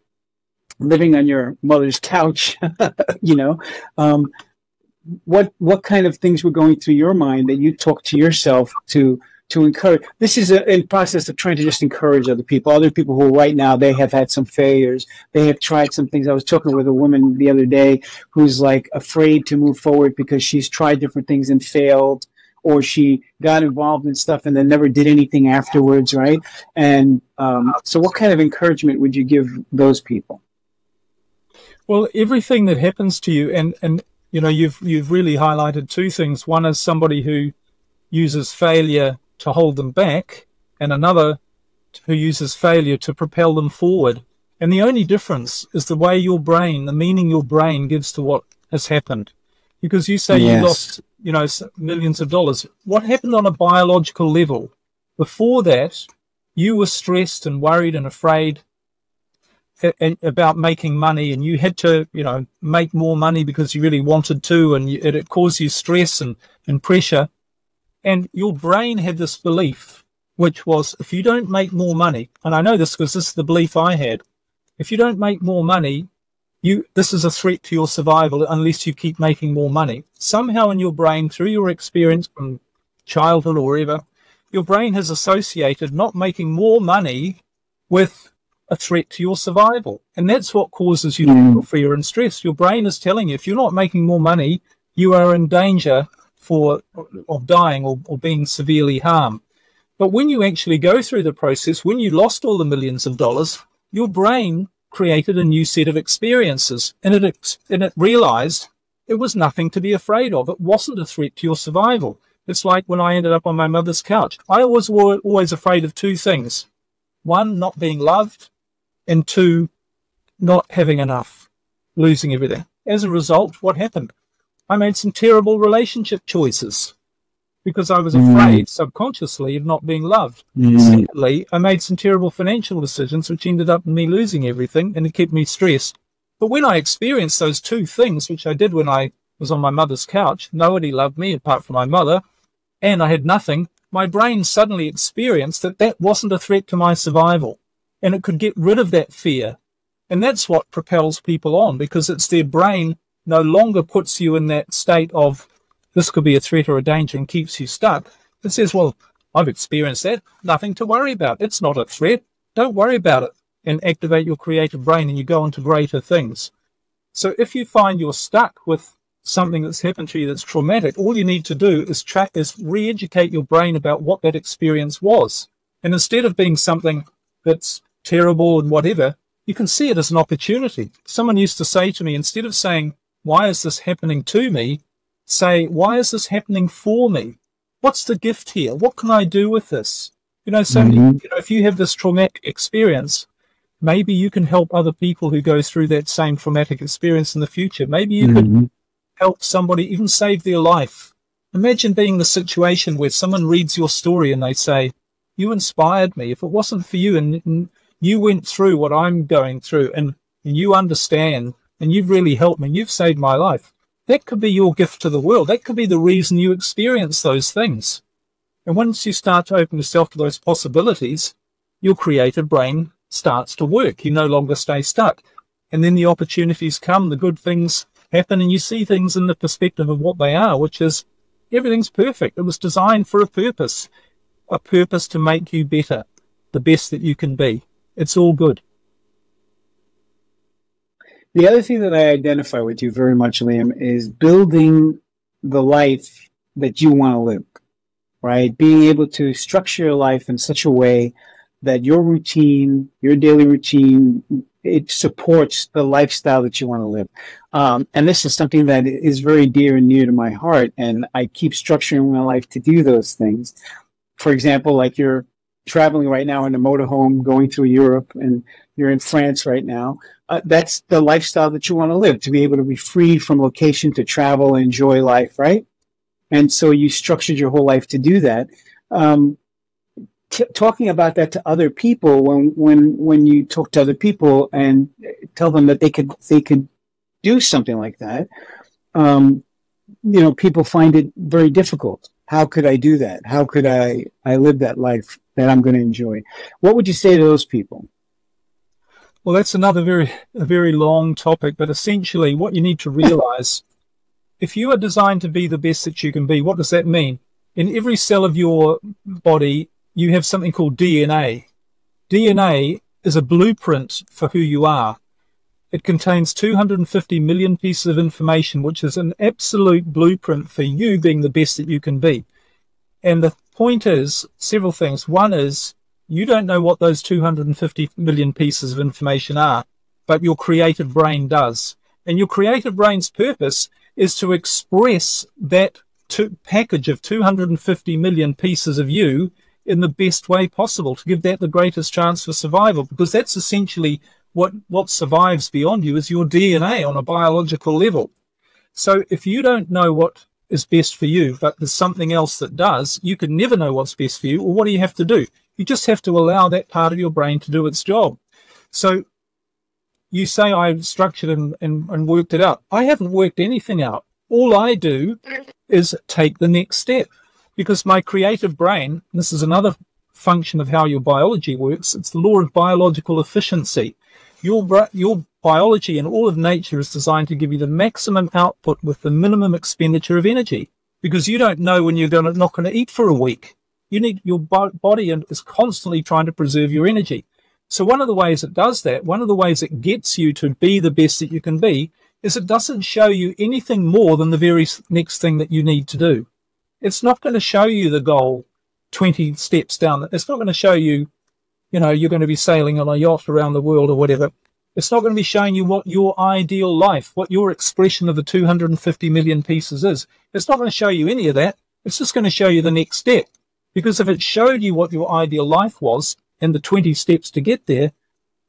living on your mother's couch, what kind of things were going through your mind that you talked to yourself to to encourage. This is in process of trying to just encourage other people who right now, they have had some failures. They have tried some things. I was talking with a woman the other day who's like afraid to move forward because she's tried different things and failed, or she got involved in stuff and then never did anything afterwards, right? And so what kind of encouragement would you give those people? Well, everything that happens to you, and you know, you've really highlighted two things. One is somebody who uses failure to hold them back, and another who uses failure to propel them forward. And the only difference is the way your brain, the meaning your brain gives to what has happened. Because you say you lost, you know, millions of dollars. What happened on a biological level? Before that, you were stressed and worried and afraid about making money, and you had to, you know, make more money because you really wanted to, and it caused you stress and pressure. And your brain had this belief, which was, if you don't make more money, and I know this because this is the belief I had, if you don't make more money, this is a threat to your survival unless you keep making more money. Somehow in your brain, through your experience from childhood or wherever, your brain has associated not making more money with a threat to your survival. And that's what causes you to feel fear and stress. Your brain is telling you, if you're not making more money, you are in danger of dying or being severely harmed. But when you actually go through the process, when you lost all the millions of dollars, your brain created a new set of experiences, and it realized it was nothing to be afraid of. It wasn't a threat to your survival. It's like when I ended up on my mother's couch. I was always afraid of two things. One, not being loved, and two, not having enough, losing everything. As a result, what happened? I made some terrible relationship choices because I was afraid subconsciously of not being loved. Secondly, I made some terrible financial decisions, which ended up in me losing everything, and it kept me stressed. But when I experienced those two things, which I did when I was on my mother's couch, nobody loved me apart from my mother, and I had nothing, my brain suddenly experienced that that wasn't a threat to my survival, and it could get rid of that fear. And that's what propels people on, because it's their brain no longer puts you in that state of this could be a threat or a danger and keeps you stuck. It says, well, I've experienced that. Nothing to worry about. It's not a threat. Don't worry about it. And activate your creative brain, and you go on to greater things. So if you find you're stuck with something that's happened to you that's traumatic, all you need to do is re-educate your brain about what that experience was. And instead of being something that's terrible and whatever, you can see it as an opportunity. Someone used to say to me, instead of saying, why is this happening to me? Say, why is this happening for me? What's the gift here? What can I do with this? You know, so if you have this traumatic experience, maybe you can help other people who go through that same traumatic experience in the future. Maybe you could help somebody, even save their life. Imagine being in the situation where someone reads your story and they say, you inspired me. If it wasn't for you and you went through what I'm going through and you understand and you've really helped me, you've saved my life. That could be your gift to the world. That could be the reason you experience those things. And once you start to open yourself to those possibilities, your creative brain starts to work. You no longer stay stuck. And then the opportunities come, the good things happen, and you see things in the perspective of what they are, which is everything's perfect. It was designed for a purpose to make you better, the best that you can be. It's all good. The other thing that I identify with you very much, Liam, is building the life that you want to live, right? Being able to structure your life in such a way that your routine, your daily routine, it supports the lifestyle that you want to live. And this is something that is very dear and near to my heart, and I keep structuring my life to do those things. For example, like you're traveling right now in a motorhome going through Europe, and you're in France right now. That's the lifestyle that you want to live, to be able to be free from location, to travel, enjoy life, right? And so you structured your whole life to do that. Talking about that to other people, when you talk to other people and tell them that they could do something like that, you know, people find it very difficult. How could I do that? How could I live that life that I'm going to enjoy? What would you say to those people? Well, that's another very long topic, but essentially what you need to realize, if you are designed to be the best that you can be, what does that mean? In every cell of your body, you have something called DNA. DNA is a blueprint for who you are. It contains 250 million pieces of information, which is an absolute blueprint for you being the best that you can be. And the point is several things. One is you don't know what those 250 million pieces of information are, but your creative brain does. And your creative brain's purpose is to express that package of 250 million pieces of you in the best way possible, to give that the greatest chance for survival, because that's essentially what survives beyond you is your DNA on a biological level. So if you don't know what is best for you, but there's something else that does, you can never know what's best for you. Well, what do you have to do? You just have to allow that part of your brain to do its job. So you say I structured and worked it out. I haven't worked anything out. All I do is take the next step, because my creative brain, and this is another function of how your biology works, it's the law of biological efficiency. Your biology and all of nature is designed to give you the maximum output with the minimum expenditure of energy, because you don't know when you're not going to eat for a week. Your body is constantly trying to preserve your energy. So one of the ways it does that, one of the ways it gets you to be the best that you can be, is it doesn't show you anything more than the very next thing that you need to do. It's not going to show you the goal 20 steps down. It's not going to show you, you're going to be sailing on a yacht around the world or whatever. It's not going to be showing you what your ideal life, what your expression of the 250 million pieces is. It's not going to show you any of that. It's just going to show you the next step. Because if it showed you what your ideal life was and the 20 steps to get there,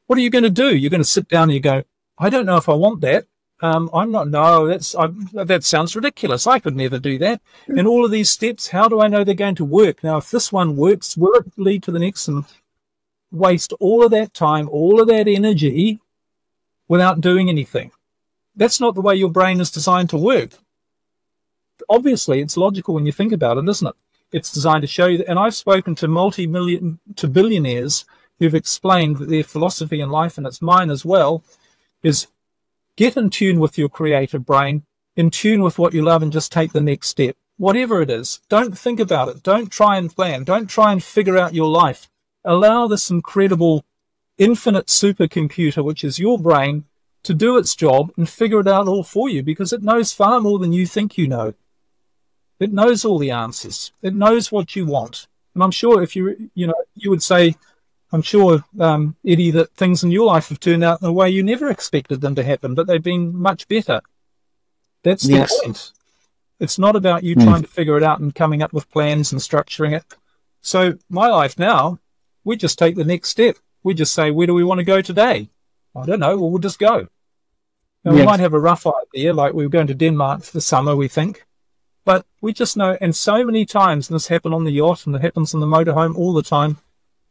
what are you going to do? You're going to sit down and you go, I don't know if I want that. That sounds ridiculous. I could never do that. And all of these steps, how do I know they're going to work? Now, if this one works, will it lead to the next and waste all of that time, all of that energy without doing anything? That's not the way your brain is designed to work. Obviously, it's logical when you think about it, isn't it? It's designed to show you that, and I've spoken to billionaires who've explained that their philosophy in life, and it's mine as well, is get in tune with your creative brain, in tune with what you love, and just take the next step. Whatever it is, don't think about it. Don't try and plan. Don't try and figure out your life. Allow this incredible infinite supercomputer, which is your brain, to do its job and figure it out all for you, because it knows far more than you think you know. It knows all the answers. It knows what you want. And I'm sure if you would say, I'm sure, Eddie, that things in your life have turned out in a way you never expected them to happen, but they've been much better. That's the point. It's not about you trying to figure it out and coming up with plans and structuring it. So my life now, we just take the next step. We just say, where do we want to go today? I don't know. Well, we'll just go. Now, we might have a rough idea, like we were going to Denmark for the summer, we think. But we just know, and so many times, and this happened on the yacht and it happens on the motorhome all the time,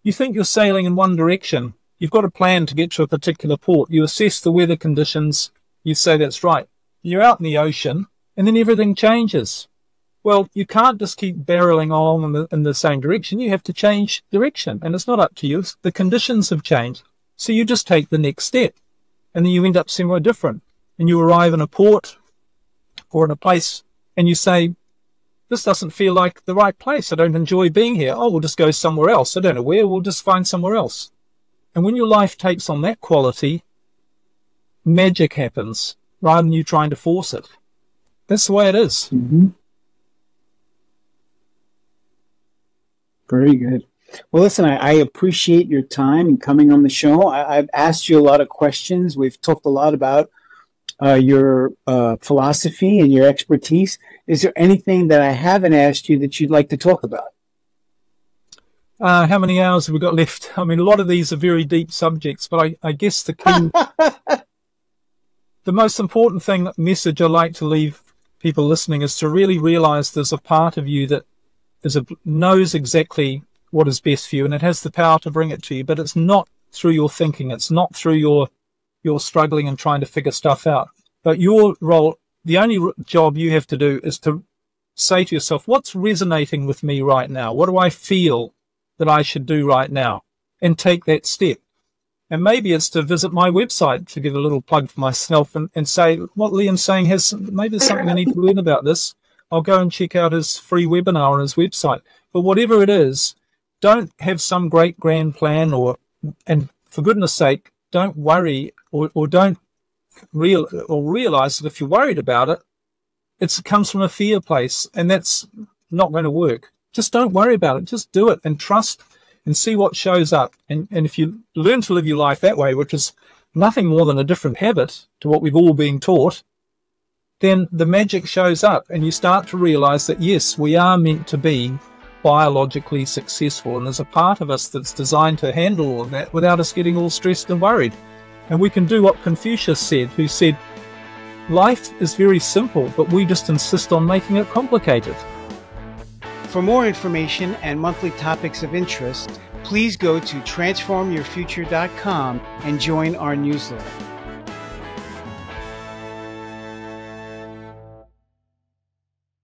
you think you're sailing in one direction. You've got a plan to get to a particular port. You assess the weather conditions. You say, that's right. You're out in the ocean, and then everything changes. Well, you can't just keep barreling along in the same direction. You have to change direction, and it's not up to you. The conditions have changed. So you just take the next step, and then you end up somewhere different. And you arrive in a port or in a place, and you say, this doesn't feel like the right place. I don't enjoy being here. Oh, we'll just go somewhere else. I don't know where. We'll just find somewhere else. And when your life takes on that quality, magic happens rather than you trying to force it. That's the way it is. Mm-hmm. Very good. Well, listen, I appreciate your time and coming on the show. I've asked you a lot of questions. We've talked a lot about your philosophy and your expertise. Is there anything that I haven't asked you that you'd like to talk about? How many hours have we got left? I mean, a lot of these are very deep subjects, but I guess the key, the most important message I like to leave people listening is to really realize there's a part of you that knows exactly what is best for you, and it has the power to bring it to you, but it's not through your thinking. It's not through your struggling and trying to figure stuff out. But your role, the only job you have to do is to say to yourself, what's resonating with me right now? What do I feel that I should do right now? And take that step. And maybe it's to visit my website, to give a little plug for myself, and say what Liam's saying maybe there's something I need to learn about this. I'll go and check out his free webinar on his website. But whatever it is, don't have some great grand plan, and for goodness sake, don't worry or don't realize that if you're worried about it, it comes from a fear place, and that's not going to work. Just don't worry about it. Just do it and trust and see what shows up. And if you learn to live your life that way, which is nothing more than a different habit to what we've all been taught, then the magic shows up and you start to realize that, yes, we are meant to be biologically successful. And there's a part of us that's designed to handle all of that without us getting all stressed and worried. And we can do what Confucius said, who said, life is very simple, but we just insist on making it complicated. For more information and monthly topics of interest, please go to transformyourfuture.com and join our newsletter.